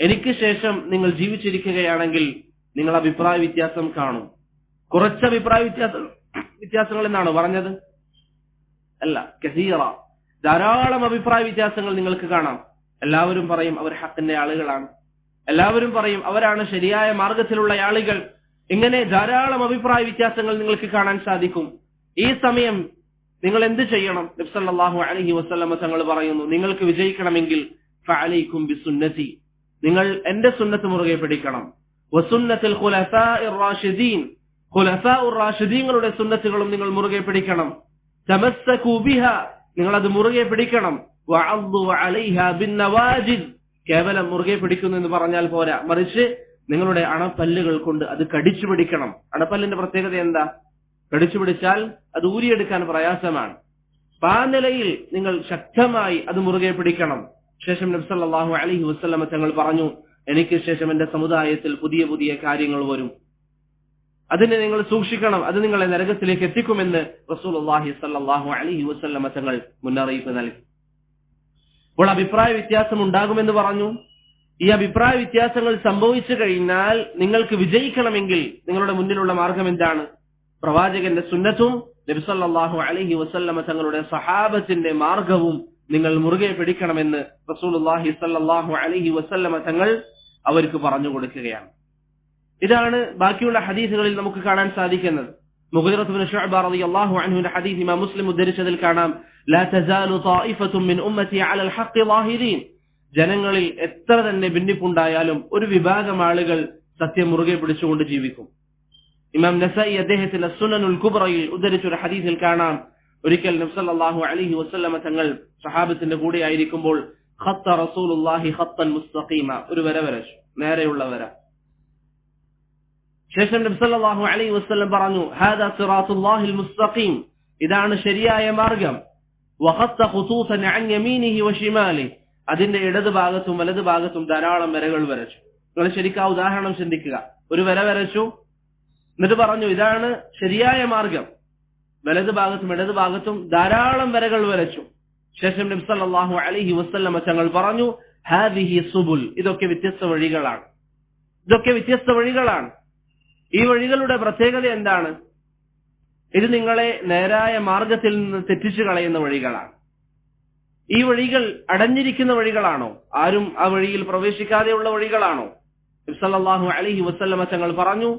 എനിക്ക് ശേഷം നിങ്ങൾ ജീവിച്ചിരിക്കുകയാണെങ്കിൽ നിങ്ങൾ അഭിപ്രായ വ്യത്യാസം കാണും. കുറച്ച് അഭിപ്രായ വ്യത്യാസങ്ങൾ എന്നാണ് പറഞ്ഞത്? അല്ല, കസീറ, ധാരാളം അഭിപ്രായ വ്യത്യാസങ്ങൾ നിങ്ങൾക്ക് കാണാം. എല്ലാവരും പറയും അവർ ഹഖിന്റെ ആളുകളാണ്, എല്ലാവരും പറയും അവരാണ് ശരിയായ മാർഗത്തിലുള്ള ആളുകൾ. ഇങ്ങനെ ധാരാളം അഭിപ്രായ വ്യത്യാസങ്ങൾ നിങ്ങൾക്ക് കാണാൻ സാധിക്കും. ഈ സമയം നിങ്ങൾ എന്ത് ചെയ്യണം? നബി സല്ലല്ലാഹു അലൈഹി വസല്ലം തങ്ങൾ പറയുന്നു, നിങ്ങൾക്ക് വിജയിക്കണമെങ്കിൽ ഫഅലൈക്കും ബിസുന്നതി, നിങ്ങൾ എന്റെ സുന്നത്ത് മുറുകെ പിടിക്കണം. വസുന്നത്തുൽ ഖുലഫാഇർ റാഷിദീൻ, ഖുലഫാഉർ റാഷിദീങ്ങളുടെ സുന്നത്തുകളും നിങ്ങൾ മുറുകെ പിടിക്കണം. തമസ്സകൂ ബിഹാ, നിങ്ങൾ അത് മുറുകെ പിടിക്കണം. വഅദ്ദു അലൈഹാ ബിന്നവാജിദ്, കേവലം മുറുകെ പിടിക്കുന്നു എന്ന് പറഞ്ഞാൽ പോരാ, മറിച്ച് നിങ്ങളുടെ അണപ്പല്ലുകൾ കൊണ്ട് അത് കടിച്ചു പിടിക്കണം. അണപ്പല്ലിന്റെ പ്രത്യേകത എന്താ? കടിച്ചു പിടിച്ചാൽ അത് ഊരിയെടുക്കാൻ പ്രയാസമാണ്. ആ നിലയിൽ നിങ്ങൾ ശക്തമായി അത് മുറുകെ പിടിക്കണം. ശേഷം നബി സല്ലല്ലാഹു അലൈഹി വസല്ലമ തങ്ങൾ പറഞ്ഞു, എനിക്ക് ശേഷം എന്റെ സമുദായത്തിൽ പുതിയ പുതിയ കാര്യങ്ങൾ വരും, അതിനെ നിങ്ങൾ സൂക്ഷിക്കണം, അത് നിങ്ങളെ നരകത്തിലേക്ക് എത്തിക്കുമെന്ന് റസൂലുള്ളാഹി സ്വല്ലല്ലാഹു അലൈഹി വസല്ലമ തങ്ങൾ മുന്നറിയിപ്പ് നൽകി. അപ്പോൾ അഭിപ്രായ വ്യത്യാസം ഉണ്ടാകുമെന്ന് പറഞ്ഞു. ഈ അഭിപ്രായ വ്യത്യാസങ്ങൾ സംഭവിച്ചു കഴിഞ്ഞാൽ നിങ്ങൾക്ക് വിജയിക്കണമെങ്കിൽ നിങ്ങളുടെ മുന്നിലുള്ള മാർഗം എന്താണ്? പ്രവാചകന്റെ സുന്നത്തും നബി സല്ലല്ലാഹു അലൈഹി വസല്ലമ തങ്ങളുടെ സഹാബത്തിന്റെ മാർഗവും നിങ്ങൾ മുറുകെ പിടിക്കണമെന്ന് റസൂലുള്ളാഹി സ്വല്ലല്ലാഹു അലൈഹി വസല്ലമ തങ്ങൾ അവർക്ക് പറഞ്ഞു കൊടുക്കുകയാണ്. ഇതാണ് ബാക്കിയുള്ള ഹദീസുകളിൽ നമുക്ക് കാണാൻ സാധിക്കുന്നത്. മുഗീറത്ത് ഇബ്നു ശുഅബ റളിയല്ലാഹു അൻഹുവിന്റെ ഹദീസ് ഇമാം മുസ്ലിം ഉദ്ധരിച്ചതിൽ കാണാം, ലാ തസാലു ത്വായിഫത്തുൻ മിൻ ഉമ്മത്തി അലൽ ഹഖ് ളാഹിരീൻ. ജനങ്ങളിൽ എത്ര തന്നെ ഭിന്നിപ്പുണ്ടായാലും ഒരു വിഭാഗം ആളുകൾ സത്യം മുറുകെ പിടിച്ചുകൊണ്ട് ജീവിക്കും. ഇമാം നസായി അദ്ദേഹത്തിന്റെ സുനനുൽ കുബ്രയിൽ ഉദ്ധരിച്ച ഒരു ഹദീസിൽ കാണാം, ഒരിക്കൽ നബി സല്ലല്ലാഹു അലൈഹി വസല്ലമ തങ്ങൾ സഹാബത്തിന്റെ കൂടെ ആയിരിക്കുമ്പോൾ ഖത്ത റസൂലുള്ളാഹി ഖത്തൻ മുസ്തഖീമ, ഒരു വര വരച്ചു, നേരെയുള്ള വര. ശേഷം നബി സല്ലല്ലാഹു അലൈഹി വസല്ലം പറഞ്ഞു, ഹാദാ സിറാത്തുല്ലാഹിൽ മുസ്തഖീം, ഇതാണ് ശരിയായ മാർഗം. വഖത്ത ഖുതൂതൻ അൻ യമീനിഹി വശിമാലിഹി, അതിന്റെ ഇടത് ഭാഗത്തും വലത് ഭാഗത്തും ധാരാളം വരകൾ വരച്ചു. നിങ്ങൾ ശരിക്കും ആ ഉദാഹരണം ചിന്തിക്കുക. ഒരു വര വരച്ചു, എന്നിട്ട് പറഞ്ഞു ഇതാണ് ശരിയായ മാർഗം. വലത് ഭാഗത്തും ഇടത് ഭാഗത്തും ധാരാളം വരകൾ വരച്ചു. ശേഷം നബി സല്ലല്ലാഹു അലൈഹി വസല്ലമ തങ്ങൾ പറഞ്ഞു, ഹാദിഹി സുബുൽ, ഇതൊക്കെ വ്യത്യസ്ത വഴികളാണ്, ഇതൊക്കെ വ്യത്യസ്ത വഴികളാണ്. ഈ വഴികളുടെ പ്രത്യേകത എന്താണ്? ഇത് നിങ്ങളെ നേരായ മാർഗത്തിൽ നിന്ന് തെറ്റിച്ചു കളയുന്ന വഴികളാണ്. ഈ വഴികൾ അടഞ്ഞിരിക്കുന്ന വഴികളാണോ? ആരും ആ വഴിയിൽ പ്രവേശിക്കാതെയുള്ള വഴികളാണോ? നബി സല്ലല്ലാഹു അലൈഹി വസല്ലമ തങ്ങൾ പറഞ്ഞു,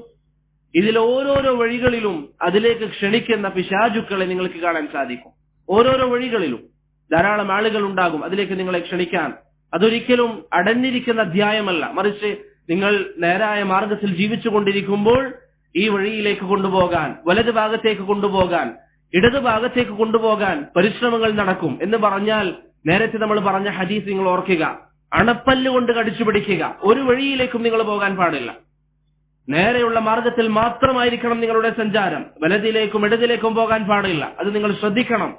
ഇതിൽ ഓരോരോ വഴികളിലും അതിലേക്ക് ക്ഷണിക്കുന്ന പിശാചുക്കളെ നിങ്ങൾക്ക് കാണാൻ സാധിക്കും. ഓരോരോ വഴികളിലും ധാരാളം ആളുകൾ ഉണ്ടാകും അതിലേക്ക് നിങ്ങളെ ക്ഷണിക്കാൻ. അതൊരിക്കലും അടഞ്ഞിരിക്കുന്ന അധ്യായമല്ല, മറിച്ച് നിങ്ങൾ നേരായ മാർഗത്തിൽ ജീവിച്ചു കൊണ്ടിരിക്കുമ്പോൾ ഈ വഴിയിലേക്ക് കൊണ്ടുപോകാൻ, വലത് ഭാഗത്തേക്ക് കൊണ്ടുപോകാൻ, ഇടത് ഭാഗത്തേക്ക് കൊണ്ടുപോകാൻ പരിശ്രമങ്ങൾ നടക്കും. എന്ന് പറഞ്ഞാൽ നേരത്തെ നമ്മൾ പറഞ്ഞ ഹദീസ് നിങ്ങൾ ഓർക്കുക, അണപ്പല്ല് കൊണ്ട് കടിച്ചു പിടിക്കുക. ഒരു വഴിയിലേക്കും നിങ്ങൾ പോകാൻ പാടില്ല. നേരെയുള്ള മാർഗത്തിൽ മാത്രമായിരിക്കണം നിങ്ങളുടെ സഞ്ചാരം. വലതിലേക്കും ഇടതിലേക്കും പോകാൻ പാടില്ല. അത് നിങ്ങൾ ശ്രദ്ധിക്കണം.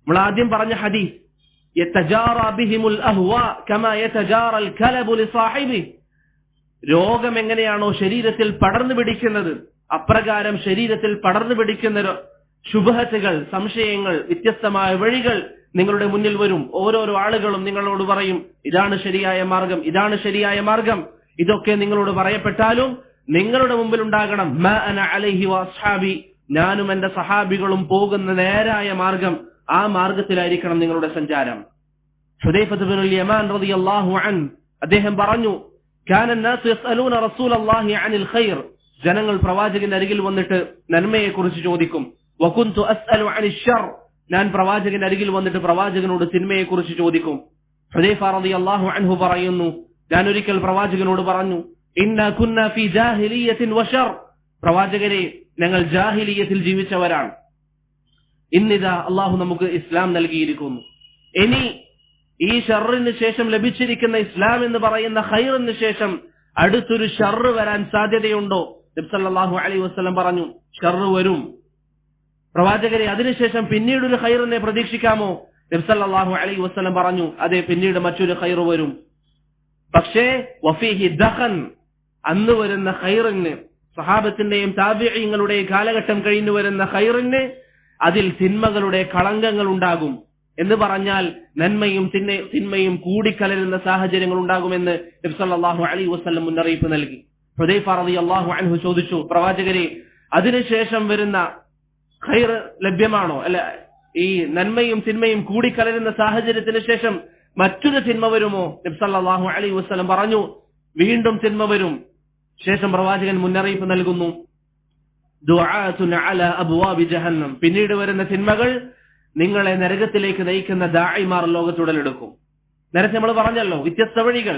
നമ്മൾ ആദ്യം പറഞ്ഞ ഹദീസ്, യതജാറാ ബിഹിമുൽ അഹ്വാ കമാ യതജാറൽ കലബു ലിസാഹിബി, രോഗം എങ്ങനെയാണോ ശരീരത്തിൽ പടർന്നു പിടിക്കുന്നത് അപ്രകാരം ശരീരത്തിൽ പടർന്നു പിടിക്കുന്ന ശുഭഹത്തുകൾ, സംശയങ്ങൾ, വ്യത്യസ്തമായ വഴികൾ നിങ്ങളുടെ മുന്നിൽ വരും. ഓരോരോ ആളുകളും നിങ്ങളോട് പറയും ഇതാണ് ശരിയായ മാർഗം, ഇതാണ് ശരിയായ മാർഗം. ഇതൊക്കെ നിങ്ങളോട് പറയപ്പെട്ടാലും നിങ്ങളുടെ മുമ്പിൽ ഉണ്ടാകണം മാ അന അലൈഹി വഅസ്ഹാബി, ഞാനും എന്റെ സഹാബികളും പോകുന്ന നേരായ മാർഗം, ആ മാർഗത്തിലായിരിക്കണം നിങ്ങളുടെ സഞ്ചാരം. ഹുദൈഫത്ത് ഇബ്നുൽ യമാൻ റളിയല്ലാഹു അൻഹു അദ്ദേഹം പറഞ്ഞു, കാന الناس يسألون رسول الله عن الخير, ജനങ്ങൾ പ്രവാചകന്റെ അരികിൽ വന്നിട്ട് നന്മയെ കുറിച്ച് ചോദിക്കും. വകുന്തു അസ്അലു അനി الشر, ഞാൻ പ്രവാചകന്റെ അരികിൽ വന്നിട്ട് പ്രവാചകനോട് തിന്മയെ കുറിച്ച് ചോദിക്കും. ഹുദൈഫ റളിയല്ലാഹു അൻഹു പറയുന്നു, ഞാൻ ഒരിക്കൽ പ്രവാചകനോട് പറഞ്ഞു, ഇന്നാ കുന്നാ ഫീ ജാഹിലിയത്തിൻ വശർ, പ്രവാചകരെ ഞങ്ങൾ ജാഹിലിയത്തിൽ ജീവിച്ചവരാണ്. ഇന്നിതാ അള്ളാഹു നമുക്ക് ഇസ്ലാം നൽകിയിരിക്കുന്നു. ഇനി ഈ ഷർറിന് ശേഷം ലഭിച്ചിരിക്കുന്ന ഇസ്ലാം എന്ന് പറയുന്ന ഖൈറിന് ശേഷം അടുത്തൊരു ഷർറ് വരാൻ സാധ്യതയുണ്ടോ? നബി സല്ലല്ലാഹു അലൈഹി വസല്ലം പറഞ്ഞു, ഷർറ് വരും. പ്രവാചകരെ അതിനുശേഷം പിന്നീട് ഒരു ഖൈറിനെ പ്രതീക്ഷിക്കാമോ? നബി സല്ലല്ലാഹു അലൈഹി വസല്ലം പറഞ്ഞു, അതെ, പിന്നീട് മറ്റൊരു ഖൈറ് വരും. പക്ഷേ വഫീഹി ദഖൻ, അന്ന് വരുന്ന ഖൈറിന്, സഹാബത്തിന്റെയും താബിഈങ്ങളുടെയും കാലഘട്ടം കഴിഞ്ഞു വരുന്ന ഖൈറിന് അതിൽ തിന്മകളുടെ കളങ്കങ്ങൾ ഉണ്ടാകും. എന്ന് പറഞ്ഞാൽ നന്മയും തിന്മയും കൂടിക്കലരുന്ന സാഹചര്യങ്ങൾ ഉണ്ടാകുമെന്ന് നബി സല്ലല്ലാഹു അലൈഹി വസല്ലം മുന്നറിയിപ്പ് നൽകി. ഹുദൈഫ റളിയല്ലാഹു അൻഹു ചോദിച്ചു, പ്രവാചകരെ അതിനുശേഷം വരുന്ന ഖൈർ ലഭ്യമാണോ? അല്ല, ഈ നന്മയും തിന്മയും കൂടിക്കലരുന്ന സാഹചര്യത്തിന് ശേഷം മറ്റൊരു തിന്മ വരുമോ? നബി സല്ലല്ലാഹു അലൈഹി വസല്ലം പറഞ്ഞു, വീണ്ടും തിന്മ വരും. ശേഷം പ്രവാചകൻ മുന്നറിയിപ്പ് നൽകുന്നു, ദുആത്തുൻ അലാ അബ്വാബി ജഹന്നം, പിന്നീട് വരുന്ന തിന്മകൾ നിങ്ങളെ നരകത്തിലേക്ക് നയിക്കുന്ന ദാഇമാർ ലോകത്തുടലെടുക്കും. നേരത്തെ നമ്മൾ പറഞ്ഞല്ലോ വ്യത്യസ്ത വഴികൾ.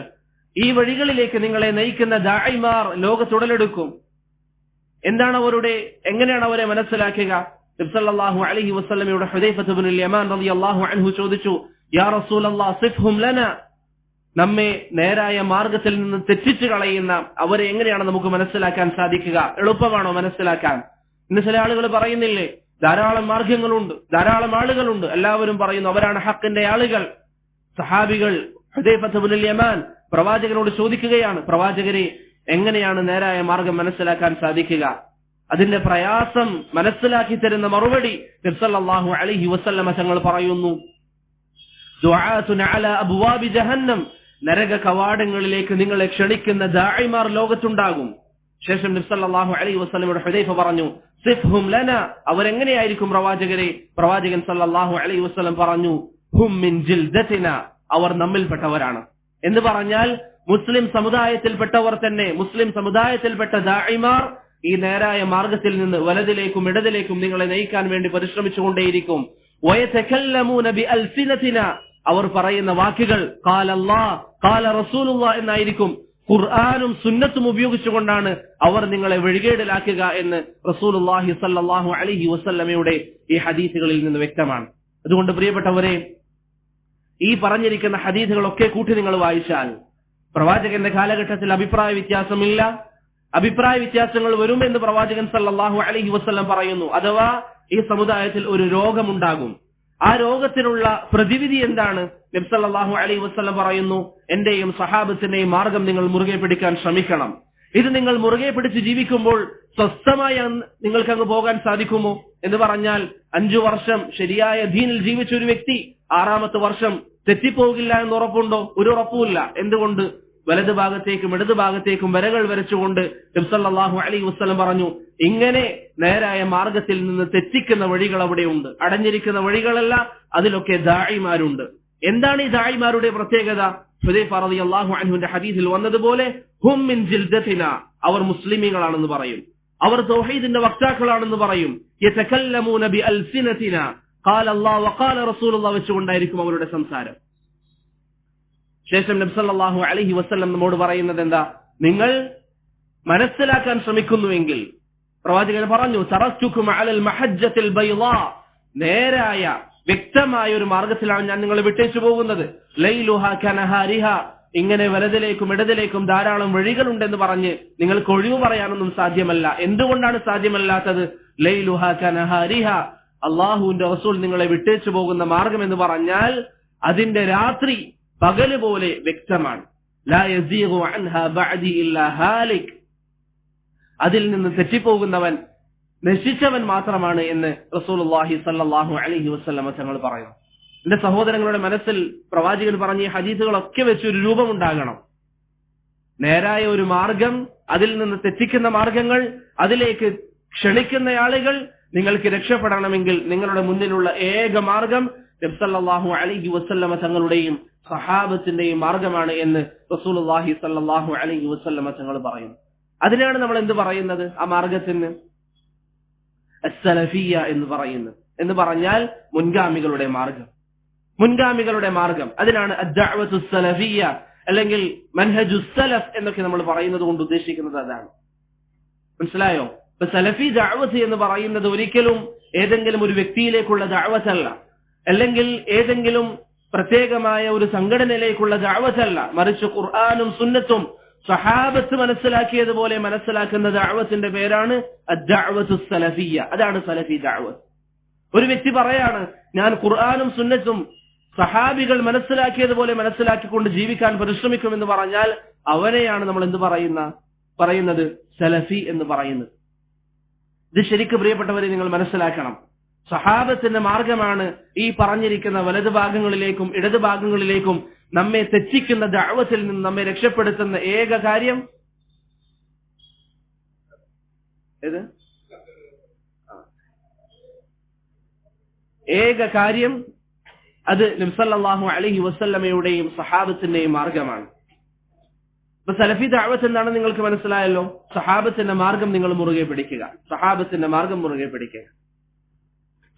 ഈ വഴികളിലേക്ക് നിങ്ങളെ നയിക്കുന്ന ദാഇമാർ ലോകത്തുടലെടുക്കും. എങ്ങനെയാണ് അവരെ മനസ്സിലാക്കുക? നബി സല്ലല്ലാഹു അലൈഹി വസല്ലമയുടെ ഹുദൈഫത്ത് ഇബ്നുൽ യമാൻ റളിയല്ലാഹു അൻഹു ചോദിച്ചു, യാ റസൂലല്ലാഹ് സിഫ്ഹും ലനാ, നമ്മെ നേരായ മാർഗത്തിൽ നിന്ന് തെറ്റിച്ചു കളയുന്ന അവരെ എങ്ങനെയാണ് നമുക്ക് മനസ്സിലാക്കാൻ സാധിക്കുക? എളുപ്പമാണോ മനസ്സിലാക്കാൻ? ഇന്ന് ചില ആളുകൾ പറയുന്നില്ലേ, ധാരാളം മാർഗങ്ങളുണ്ട്, ധാരാളം ആളുകളുണ്ട്, എല്ലാവരും പറയുന്നു അവരാണ് ഹക്കിന്റെ ആളുകൾ. സഹാബികൾ ഹുദൈഫത്ത് ഇബ്നുൽ യമാൻ പ്രവാചകനോട് ചോദിക്കുകയാണ്, പ്രവാചകരെ എങ്ങനെയാണ് നേരായ മാർഗം മനസ്സിലാക്കാൻ സാധിക്കുക? അതിന്റെ പ്രയാസം മനസ്സിലാക്കി തരുന്ന മറുപടി നബി സല്ലല്ലാഹു അലൈഹി വസല്ലമ തങ്ങൾ പറയുന്നു, ദുആത്തുന അലാ അബ്വാബി ജഹന്നം, നരക കവാടങ്ങളിലേക്ക് നിങ്ങളെ ക്ഷണിക്കുന്ന ദാഇമാർ ലോകത്തുണ്ടാകും. ശേഷം നബി സല്ലല്ലാഹു അലൈഹി വസല്ലമയുടെ ഹുദൈഫ പറഞ്ഞു, സിഫ്ഹും ലന, അവരെങ്ങനെയായിരിക്കും പ്രവാചകരെ? പ്രവാചകൻ സല്ലല്ലാഹു അലൈഹി വസല്ലം പറഞ്ഞു, ഹും മിൻ ജിൽദതിന, അവർ നമ്മിൽപ്പെട്ടവരാണ്. എന്ന് പറഞ്ഞാൽ മുസ്ലിം സമുദായത്തിൽപ്പെട്ടവർ തന്നെ, മുസ്ലിം സമുദായത്തിൽപ്പെട്ട ദാഇമാർ ഈ നേരായ മാർഗത്തിൽ നിന്ന് വലതിലേക്കും ഇടതിലേക്കും നിങ്ങളെ നയിക്കാൻ വേണ്ടി പരിശ്രമിച്ചുകൊണ്ടേയിരിക്കും. വയതകല്ലമൂന ബിഅൽസിനതിന, അവർ പറയുന്ന വാക്കുകൾ ഖാല അല്ലാഹ് ഖാല റസൂലുള്ളാഹ് എന്നായിരിക്കും. ഖുർആനും സുന്നത്തും ഉപയോഗിച്ചുകൊണ്ടാണ് അവർ നിങ്ങളെ വഴികേടിലാക്കുക എന്ന് റസൂലുള്ളാഹി സ്വല്ലല്ലാഹു അലൈഹി വസല്ലമയുടെ ഈ ഹദീസുകളിൽ നിന്ന് വ്യക്തമാണ്. അതുകൊണ്ട് പ്രിയപ്പെട്ടവരെ, ഈ പറഞ്ഞിരിക്കുന്ന ഹദീസുകളൊക്കെ കൂട്ടി നിങ്ങൾ വായിച്ചാൽ പ്രവാചകന്റെ കാലഘട്ടത്തിൽ അഭിപ്രായ വ്യത്യാസമില്ല. അഭിപ്രായ വ്യത്യാസങ്ങൾ വരുമെന്ന് പ്രവാചകൻ സല്ലല്ലാഹു അലൈഹി വസല്ലം പറയുന്നു. അഥവാ ഈ സമുദായത്തിൽ ഒരു രോഗമുണ്ടാകും. ആ രോഗത്തിനുള്ള പ്രതിവിധി എന്താണ്? നബി സല്ലല്ലാഹു അലൈഹി വസല്ലം പറയുന്നു, എന്റെയും സഹാബത്തിന്റെയും മാർഗം നിങ്ങൾ മുറുകെ പിടിക്കാൻ ശ്രമിക്കണം. ഇത് നിങ്ങൾ മുറുകെ പിടിച്ച് ജീവിക്കുമ്പോൾ സ്വസ്ഥമായി നിങ്ങൾക്ക് അങ്ങ് പോകാൻ സാധിക്കുമോ എന്ന് പറഞ്ഞാൽ, 5 വർഷം ശരിയായ ദീനിൽ ജീവിച്ച ഒരു വ്യക്തി 6ാമത്തെ വർഷം തെറ്റിപ്പോകില്ല എന്ന് ഉറപ്പുണ്ടോ? ഒരു ഉറപ്പുമില്ല. എന്തുകൊണ്ട്? വലതു ഭാഗത്തേക്കും ഇടതു ഭാഗത്തേക്കും വരകൾ വരച്ചുകൊണ്ട് നബി സല്ലല്ലാഹു അലൈഹി വസല്ലം പറഞ്ഞു, ഇങ്ങനെ നേരായ മാർഗത്തിൽ നിന്ന് തെറ്റിക്കുന്ന വഴികൾ അവിടെയുണ്ട്. അടഞ്ഞിരിക്കുന്ന വഴികളല്ല, അതിലൊക്കെ ദാഇമാരുണ്ട്. എന്താണ് ഈ ദാഇമാരുടെ പ്രത്യേകത? ഹുദൈഫ റളിയല്ലാഹു അൻഹുവിന്റെ ഹദീസിൽ വന്നതുപോലെ ഹും മിൻ ജിൽദതിന, അവർ മുസ്ലിമീങ്ങളാണെന്ന് പറയും, അവർ തൗഹീദിന്റെ വക്താക്കളാണെന്ന് പറയും. യതകല്ലമൂന ബിഅൽസിനതിന ഖാല അല്ലാഹു വഖാല റസൂലുള്ളാഹി വെച്ചുകൊണ്ടായിരിക്കും അവരുടെ സംസാരം. ശേഷം നബി സല്ലല്ലാഹു അലൈഹി വസല്ലം നമ്മോട് പറയുന്നത് എന്താ? നിങ്ങൾ മനസ്സിലാക്കാൻ ശ്രമിക്കുന്നുവെങ്കിൽ, പ്രവാചകൻ പറഞ്ഞു, തറസ്തുകും അലൽ മഹജ്ജത്തിൽ ബൈളാ, നേരായ വ്യക്തമായ ഒരു മാർഗത്തിലാണ് ഞാൻ നിങ്ങളെ വിട്ടേച്ചു പോകുന്നത്. ലൈലുഹാ കനഹാരിഹാ, ഇങ്ങനെ വലതിലേക്കും ഇടതിലേക്കും ധാരാളം വഴികളുണ്ടെന്ന് പറഞ്ഞ് നിങ്ങൾക്ക് ഒഴിവ് പറയാനൊന്നും സാധ്യമല്ല. എന്തുകൊണ്ടാണ് സാധ്യമല്ലാത്തത്? ലൈലുഹാ കനഹാരിഹാ, അള്ളാഹുവിന്റെ റസൂൽ നിങ്ങളെ വിട്ടേച്ചു പോകുന്ന മാർഗം എന്ന് പറഞ്ഞാൽ അതിന്റെ രാത്രി പകല് പോലെ വ്യക്തമാണ്. ലാ യസീഗു അൻഹാ ബഅദി ഇല്ലാ ഹാലിക്, അതിൽ നിന്ന് തെറ്റിപ്പോകുന്നവൻ നശിച്ചവൻ മാത്രമാണ് എന്ന് റസൂലുള്ളാഹി സ്വല്ലല്ലാഹു അലൈഹി വസല്ലം തങ്ങൾ പറയുന്നു. എന്റെ സഹോദരങ്ങളുടെ മനസ്സിൽ പ്രവാചകൻ പറഞ്ഞ ഈ ഹദീസുകളൊക്കെ വെച്ച് ഒരു രൂപമുണ്ടാകണം. നേരായ ഒരു മാർഗം, അതിൽ നിന്ന് തെറ്റിക്കുന്ന മാർഗങ്ങൾ, അതിലേക്ക് ക്ഷണിക്കുന്ന ആളുകൾ, നിങ്ങൾക്ക് രക്ഷപ്പെടണമെങ്കിൽ നിങ്ങളുടെ മുന്നിലുള്ള ഏക മാർഗം നബി സല്ലല്ലാഹു അലൈഹി വസല്ലം തങ്ങളുടെയും സഹാബത്തിന്റെയും മാർഗമാണ് എന്ന് റസൂലുള്ളാഹി സ്വല്ലല്ലാഹു അലൈഹി വസല്ലം തങ്ങൾ പറയുന്നു. അതിനാണ് നമ്മൾ എന്ത് പറയുന്നത്? ആ മാർഗത്തിന് അസ്സലഫിയ്യ എന്ന് പറയുന്നത്. എന്ന് പറഞ്ഞാൽ മുൻഗാമികളുടെ മാർഗം, മുൻഗാമികളുടെ മാർഗം. അതിനാണ് അദ്ദഅവതു സലഫിയ്യ അല്ലെങ്കിൽ മൻഹജു സലഫ് എന്നൊക്കെ നമ്മൾ പറയുന്നത് കൊണ്ട് ഉദ്ദേശിക്കുന്നത് അതാണ്. മനസ്സിലായോ? ഇപ്പൊ സലഫി ദഅവത്ത് എന്ന് പറയുന്നത് ഒരിക്കലും ഏതെങ്കിലും ഒരു വ്യക്തിയിലേക്കുള്ള ദഅവത്തല്ല, അല്ലെങ്കിൽ ഏതെങ്കിലും പ്രത്യേകമായ ഒരു സംഘടനയിലേക്കുള്ള ദഅവത്തല്ല. മറിച്ച് ഖുർആനും സുന്നത്തും സഹാബത്ത് മനസ്സിലാക്കിയതുപോലെ മനസ്സിലാക്കുന്ന ദഅവത്തിന്റെ പേരാണ് അദ്ദഅവതു സലഫിയ്യ. അതാണ് സലഫി ദഅവത്ത്. ഒരു വ്യക്തി പറയാണ്, ഞാൻ ഖുർആനും സുന്നത്തും സഹാബികൾ മനസ്സിലാക്കിയതുപോലെ മനസ്സിലാക്കിക്കൊണ്ട് ജീവിക്കാൻ പരിശ്രമിക്കുമെന്ന് പറഞ്ഞാൽ അവനെയാണ് നമ്മൾ എന്ത് പറയുന്നത്? സലഫി എന്ന് പറയുന്നത്. ഇത് ശരിക്കും പ്രിയപ്പെട്ടവരെ നിങ്ങൾ മനസ്സിലാക്കണം. സഹാബത്തിന്റെ മാർഗമാണ് ഈ പറഞ്ഞിരിക്കുന്ന വലതു ഭാഗങ്ങളിലേക്കും ഇടതു ഭാഗങ്ങളിലേക്കും നമ്മെ തെറ്റിക്കുന്ന ദഅവത്തിൽ നിന്ന് നമ്മെ രക്ഷപ്പെടുത്തുന്ന ഏക കാര്യം. ഏക കാര്യം അത് നബി സല്ലല്ലാഹു അലൈഹി വസല്ലമയുടെയും സഹാബത്തിന്റെയും മാർഗമാണ്. ഇപ്പൊ സലഫി ദഅവത്ത് എന്താണ് നിങ്ങൾക്ക് മനസ്സിലായല്ലോ. സഹാബത്തിന്റെ മാർഗം നിങ്ങൾ മുറുകെ പിടിക്കുക, സഹാബത്തിന്റെ മാർഗം മുറുകെ പിടിക്കുക.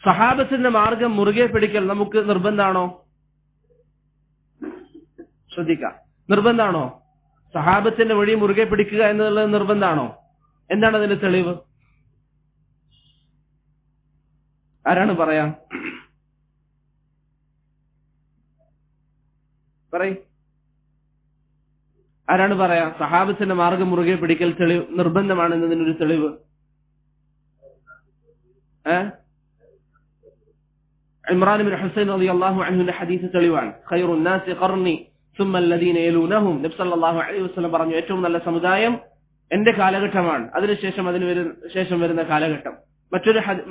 സഹാബത്തിന്റെ മാർഗം മുറുകെ പിടിക്കൽ നമുക്ക് നിർബന്ധാണോ? ശ്രദ്ധിക്കാം, നിർബന്ധാണോ? സഹാബത്തിന്റെ വഴി മുറുകെ പിടിക്കുക എന്നുള്ളത് നിർബന്ധാണോ? എന്താണ് അതിന്റെ തെളിവ്? ആരാണ് പറയാ? പറയ്. ആരാണ് പറയാ സഹാബത്തിന്റെ മാർഗം മുറുകെ പിടിക്കൽ തെളിവ് നിർബന്ധമാണെന്നതിനൊരു തെളിവ്? ഇമ്രാൻ ഇബ്നു ഹുസൈൻ റളിയല്ലാഹു അൻഹുവിന്റെ ഹദീസ് തെളിവാണ്. ഖൈറുൻ നാസി ഖർനി സുമ്മ അല്ലദീന യലൂനഹും. നബി സല്ലല്ലാഹു അലൈഹി വസല്ലം പറഞ്ഞു, ഏറ്റവും നല്ല സമുദായം എന്റെ കാലഘട്ടമാണ്, അതിനുശേഷം ശേഷം വരുന്ന കാലഘട്ടം.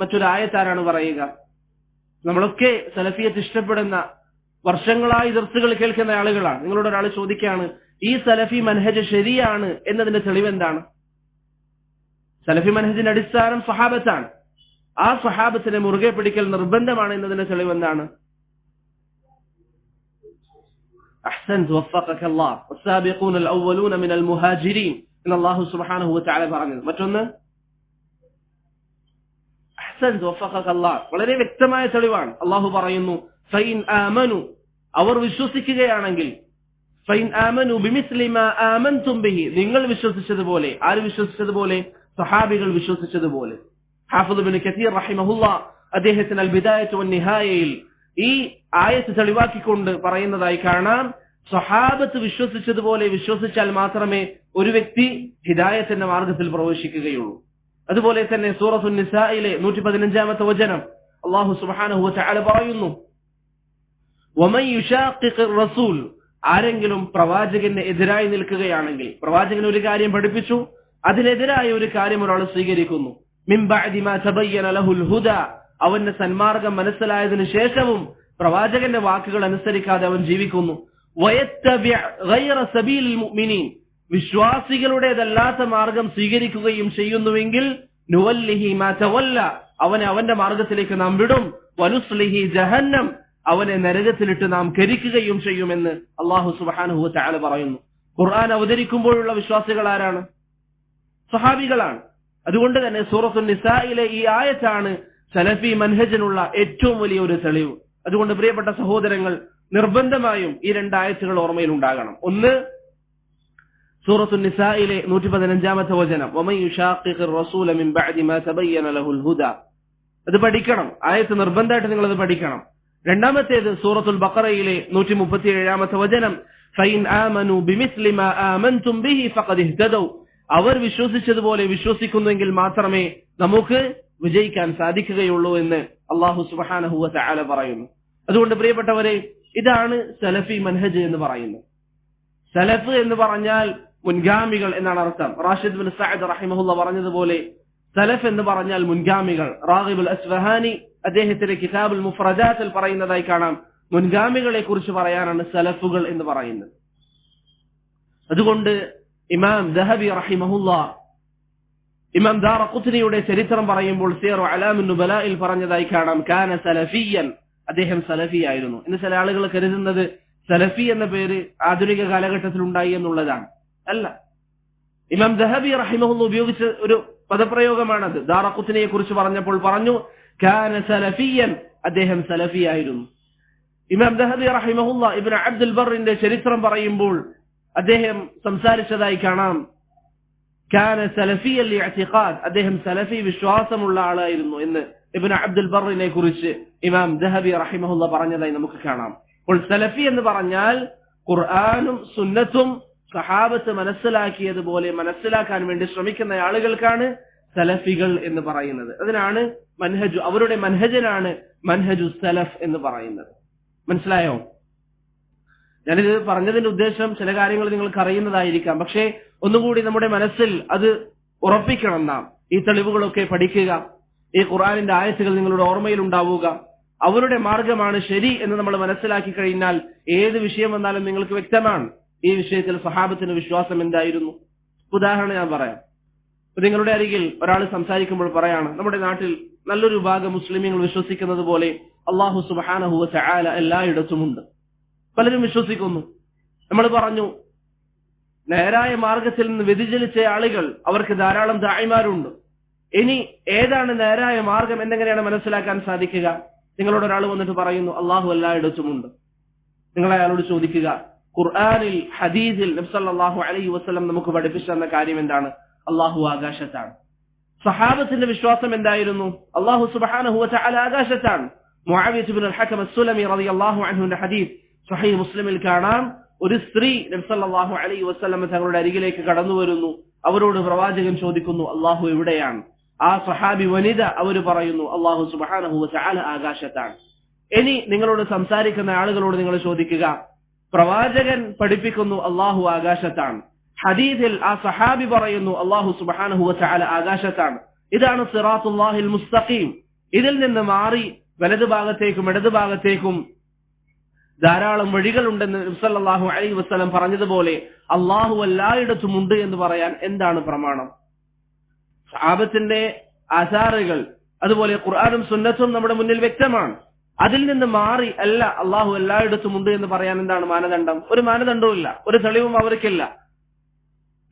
മറ്റൊരു ആയത്താരാണ് പറയുക? നമ്മളൊക്കെ സലഫിയത്ത് ഇഷ്ടപ്പെടുന്ന വർഷങ്ങളായി ദർസുകൾ കേൾക്കുന്ന ആളുകളാണ്. നിങ്ങളോട് ഒരാൾ ചോദിക്കുകയാണ്, ഈ സലഫി മൻഹജ് ശരിയാണ് എന്നതിന്റെ തെളിവ് എന്താണ്? സലഫി മൻഹജിന്റെ അടിസ്ഥാനം സഹാബത്താണ്. ആ സഹാബത്തിനെ മുറുകെ പിടിക്കൽ നിർബന്ധമാണ് എന്നതിന്റെ തെളിവ് എന്താണ്? അഹ്സൻത വഫഖക അല്ലാഹ് വസ്സാബിഖൂന അൽഅവ്വലൂന മിനൽ മുഹാജിരീൻ എന്ന് അല്ലാഹു സുബ്ഹാനഹു വതആല പറഞ്ഞു. മറ്റൊന്ന് അഹ്സൻത വഫഖക അല്ലാഹ്, വളരെ വ്യക്തമായ തെളിവാണ്. അല്ലാഹു പറയുന്നു, ഫൈൻ ആമനു, അവർ വിശ്വസിക്കുകയാണെങ്കിൽ, ഫൈൻ ആമനു ബിമിസ്ലി മാ ആമൻതും ബിഹി, നിങ്ങൾ വിശ്വസിച്ചതുപോലെ. ആര് വിശ്വസിച്ചതുപോലെ? സഹാബികൾ വിശ്വസിച്ചതുപോലെ. ഹാഫിദ് ഇബ്നു കസീർ റഹിമഹുല്ലാഹ് അദ്ദേഹത്തിന് അൽ ബിദായത്തു വൻ നിഹായയിൽ ഈ ആയത്ത് തെളിവാക്കിക്കൊണ്ട് പറയുന്നതായി കാണാം, സഹാബത്ത് വിശ്വസിച്ചതുപോലെ വിശ്വസിച്ചാൽ മാത്രമേ ഒരു വ്യക്തി ഹിദായത്തിന്റെ മാർഗത്തിൽ പ്രവേശിക്കുകയുള്ളൂ. അതുപോലെ തന്നെ സൂറത്തുൻ നിസായിലെ 115-ാമത്തെ വചനം അല്ലാഹു സുബ്ഹാനഹു വതആല പറയുന്നു, വമൻ യുശാഖിഖിർ റസൂൽ, ആരെങ്കിലും പ്രവാചകന് എതിരായി നിൽക്കുകയാണെങ്കിൽ, പ്രവാചകൻ ഒരു കാര്യം പഠിപ്പിച്ചു, അതിനെതിരായ ഒരു കാര്യം ഒരാൾ സ്വീകരിക്കുന്നു, മിൻ ബഅദി മാ തബയ്യന ലഹുൽ ഹുദാ, അവന്റെ സന്മാർഗം മനസ്സിലായതിനു ശേഷവും പ്രവാചകന്റെ വാക്കുകൾ അനുസരിക്കാതെ അവൻ ജീവിക്കുന്നു, വയത്തബിഅ ഗൈറ സബീലിൽ മുഅ്മിനീൻ, വിശ്വാസികളുടേതല്ലാത്ത മാർഗം സ്വീകരിക്കുകയും ചെയ്യുന്നുവെങ്കിൽ, നുവല്ലിഹി മാ തവല്ല, അവനെ അവന്റെ മാർഗത്തിലേക്ക് നാം വിടും, വനുസ്ലിഹി ജഹന്നം, അവനെ നരകത്തിലിട്ട് നാം കരിക്കുകയും ചെയ്യുമെന്ന് അല്ലാഹു സുബ്ഹാനഹു വതആല പറയുന്നു. ഖുർആൻ അവതരിക്കുമ്പോഴുള്ള വിശ്വാസികൾ ആരാണ്? സഹാബികളാണ്. അതുകൊണ്ട് തന്നെ സൂറത്തുൻ നിസായിലെ ഈ ആയത്താണ് സലഫി മൻഹജിനുള്ള ഏറ്റവും വലിയ ഒരു തെളിവ്. അതുകൊണ്ട് പ്രിയപ്പെട്ട സഹോദരങ്ങൾ, നിർബന്ധമായും ഈ രണ്ടായത്തുകൾ ഓർമ്മയിൽ ഉണ്ടാകണം. ഒന്ന്, സൂറത്തുൻ നിസായിലെ 115-ാമത്തെ വചനം, വമൻ യുശാഖിഖിർ റസൂല മിൻ ബഅദി മാ തബയ്യന ലഹുൽ ഹുദാ, അത് പഠിക്കണം. ആയത്ത് നിർബന്ധമായിട്ട് നിങ്ങൾ അത് പഠിക്കണം. രണ്ടാമത്തേത് സൂറത്തുൽ ബഖറയിലെ 137-ാമത്തെ വചനം, ഫൈൻ ആമനു ബിമിസ്ലി മാ ആമൻതും ബിഹി ഫഖദ് ഇഹ്തദൗ, അവർ വിശ്വസിച്ചതുപോലെ വിശ്വസിക്കുന്നെങ്കിൽ മാത്രമേ നമുക്ക് വിജയിക്കാൻ സാധിക്കുകയുള്ളൂ എന്ന് അല്ലാഹു സുബ്ഹാനഹു വതആല പറയുന്നു. അതുകൊണ്ട് പ്രിയപ്പെട്ടവരെ, ഇതാണ് സലഫി മൻഹജ് എന്ന് പറയുന്നത്. സലഫ് എന്ന് പറഞ്ഞാൽ മുൻഗാമികൾ എന്നാണ് അർത്ഥം. റാഷിദ് ബിൻ സഅദ് റഹിമഹുല്ലാഹ് പറഞ്ഞതുപോലെ സലഫ് എന്ന് പറഞ്ഞാൽ മുൻഗാമികൾ. റാഗിബുൽ അസ്ഫഹാനി അദ്ദേഹത്തിന്റെ കിതാബുൽ മുഫ്രദാത്തിൽ പറയുന്നതായി കാണാം, മുൻഗാമികളെ കുറിച്ച് പറയാനാണ് സലഫുകൾ എന്ന് പറയുന്നത്. അതുകൊണ്ട് ഇമാം ദഹബി റഹിമഹുല്ലാഹ് ഇമാം ദാറഖുത്നിയുടെ ചരിത്രം പറയുമ്പോൾ സിയറു അലാമിൻ നുബലായിൽ പറഞ്ഞതായി കാണാം, കാന സലഫിയൻ, അദ്ദേഹം സലഫിയായിരുന്നു. ഇന്ന് ചില ആളുകൾ കരുതുന്നത് സലഫി എന്ന പേര് ആധുനിക കാലഘട്ടത്തിൽ ഉണ്ടായി എന്നുള്ളതാണ്. അല്ല, ഇമാം ദഹബി റഹിമഹുല്ലാഹ് ഉപയോഗിച്ച ഒരു പദപ്രയോഗമാണത്. ദാറഖുത്നിയെ കുറിച്ച് പറഞ്ഞപ്പോൾ പറഞ്ഞു, കാന സലഫിയൻ, അദ്ദേഹം സലഫിയായിരുന്നു. ഇമാം ദഹബി റഹിമഹുല്ലാഹ് ഇബ്നു അബ്ദുൽ ബർറിന്റെ ചരിത്രം പറയുമ്പോൾ അദ്ദേഹം സംസാരിച്ചതായി കാണാം, കാന സലഫിയൽ ഇഅ്തിഖാദ്, അദ്ദേഹം സലഫി വിശ്വാസമുള്ള ആളായിരുന്നു എന്ന് ഇബ്നു അബ്ദുൽ ബർറിനെ കുറിച്ച് ഇമാം ദഹബി റഹിമഹുല്ലാഹ് പറഞ്ഞതായി നമുക്ക് കാണാം. അപ്പോൾ സലഫി എന്ന് പറഞ്ഞാൽ ഖുർആനും സുന്നത്തും സഹാബത്ത് മനസ്സിലാക്കിയതുപോലെ മനസ്സിലാക്കാൻ വേണ്ടി ശ്രമിക്കുന്ന ആളുകൾക്കാണ് സലഫികൾ എന്ന് പറയുന്നത്. അതിനാണ് മൻഹജ്, അവരുടെ മൻഹജിനാണ് മൻഹജു സലഫ് എന്ന് പറയുന്നത്. മനസ്സിലായോ? ഞാനിത് പറഞ്ഞതിന്റെ ഉദ്ദേശം ചില കാര്യങ്ങൾ നിങ്ങൾക്ക് അറിയുന്നതായിരിക്കാം, പക്ഷേ ഒന്നുകൂടി നമ്മുടെ മനസ്സിൽ അത് ഉറപ്പിക്കണം. നാം ഈ തെളിവുകളൊക്കെ പഠിക്കുക, ഈ ഖുർആനിന്റെ ആയത്തുകൾ നിങ്ങളുടെ ഓർമ്മയിൽ ഉണ്ടാവുക, അവരുടെ മാർഗമാണ് ശരി എന്ന് നമ്മൾ മനസ്സിലാക്കി കഴിഞ്ഞാൽ ഏത് വിഷയം വന്നാലും നിങ്ങൾക്ക് വ്യക്തമാണ് ഈ വിഷയത്തിൽ സഹാബത്തിന് വിശ്വാസം എന്തായിരുന്നു. ഉദാഹരണം ഞാൻ പറയാം. നിങ്ങളുടെ അരികിൽ ഒരാൾ സംസാരിക്കുമ്പോൾ പറയാണ്, നമ്മുടെ നാട്ടിൽ നല്ലൊരു ഭാഗം മുസ്ലിമീങ്ങൾ വിശ്വസിക്കുന്നത് പോലെ അല്ലാഹു സുബ്ഹാനഹു വതആല എല്ലായിടത്തുമുണ്ട്. പലരും വിശ്വസിക്കുന്നു. നമ്മൾ പറഞ്ഞു, നേരായ മാർഗത്തിൽ നിന്ന് വ്യതിചലിച്ച ആളുകൾ അവർക്ക് ധാരാളം ദാഇമാരുണ്ട്. ഇനി ഏതാണ് നേരായ മാർഗം എന്നെങ്ങനെയാണ് മനസ്സിലാക്കാൻ സാധിക്കുക? നിങ്ങളോട് ഒരാൾ വന്നിട്ട് പറയുന്നു അല്ലാഹു എല്ലായിടത്തുമുണ്ട്. നിങ്ങൾ അയാളോട് ചോദിക്കുക, ഖുർആനിൽ ഹദീസിൽ നബി സല്ലല്ലാഹു അലൈഹി വസല്ലം നമുക്ക് പഠിപ്പിച്ചു തന്ന കാര്യം എന്താണ്? അല്ലാഹു ആകാശത്താണ്. സഹാബത്തിന്റെ വിശ്വാസം എന്തായിരുന്നു? അല്ലാഹു സുബ്ഹാനഹു വതആല ആകാശത്താണ്. മുആവിയ ഇബ്നു അൽ ഹകം അസ്സുലമി റളിയല്ലാഹു അൻഹുവിന്റെ ഹദീസ് സ്വഹീഹ് മുസ്ലിമിൽ കാണാം, ഒരു സ്ത്രീ നബി സല്ലല്ലാഹു അലൈഹി വസല്ലം തങ്ങളുടെ അരികിലേക്ക് കടന്നു വരുന്നു. അവരോട് പ്രവാചകൻ ചോദിക്കുന്നു, അള്ളാഹു എവിടെയാണ്? ആ സഹാബി വനിത അവർ പറയുന്നു, അള്ളാഹു സുബ്ഹാനഹു വ തആല ആകാശത്താണ്. ഇനി നിങ്ങളോട് സംസാരിക്കുന്ന ആളുകളോട് നിങ്ങൾ ചോദിക്കുക, പ്രവാചകൻ പഠിപ്പിക്കുന്നു അള്ളാഹു ആകാശത്താണ്, ഹദീസിൽ ആ സഹാബി പറയുന്നു അള്ളാഹു സുബ്ഹാനഹു വ തആല ആകാശത്താണ്. ഇതാണ് സിറാത്തുല്ലാഹിൽ മുസ്തഖീം. ഇതിൽ നിന്ന് മാറി വലതു ഭാഗത്തേക്കും ഇടതു ഭാഗത്തേക്കും ധാരാളം വഴികളുണ്ടെന്ന് നബി സല്ലല്ലാഹു അലൈഹി വസല്ലം പറഞ്ഞതുപോലെ അള്ളാഹു എല്ലായിടത്തും ഉണ്ട് എന്ന് പറയാൻ എന്താണ് പ്രമാണം? സഹാബത്തിന്റെ ആചാറുകൾ അതുപോലെ ഖുർആനും സുന്നത്തും നമ്മുടെ മുന്നിൽ വ്യക്തമാണ്. അതിൽ നിന്ന് മാറി അല്ല അള്ളാഹു എല്ലായിടത്തും ഉണ്ട് എന്ന് പറയാൻ എന്താണ് മാനദണ്ഡം? ഒരു മാനദണ്ഡവും ഇല്ല, ഒരു തെളിവും അവർക്കില്ല.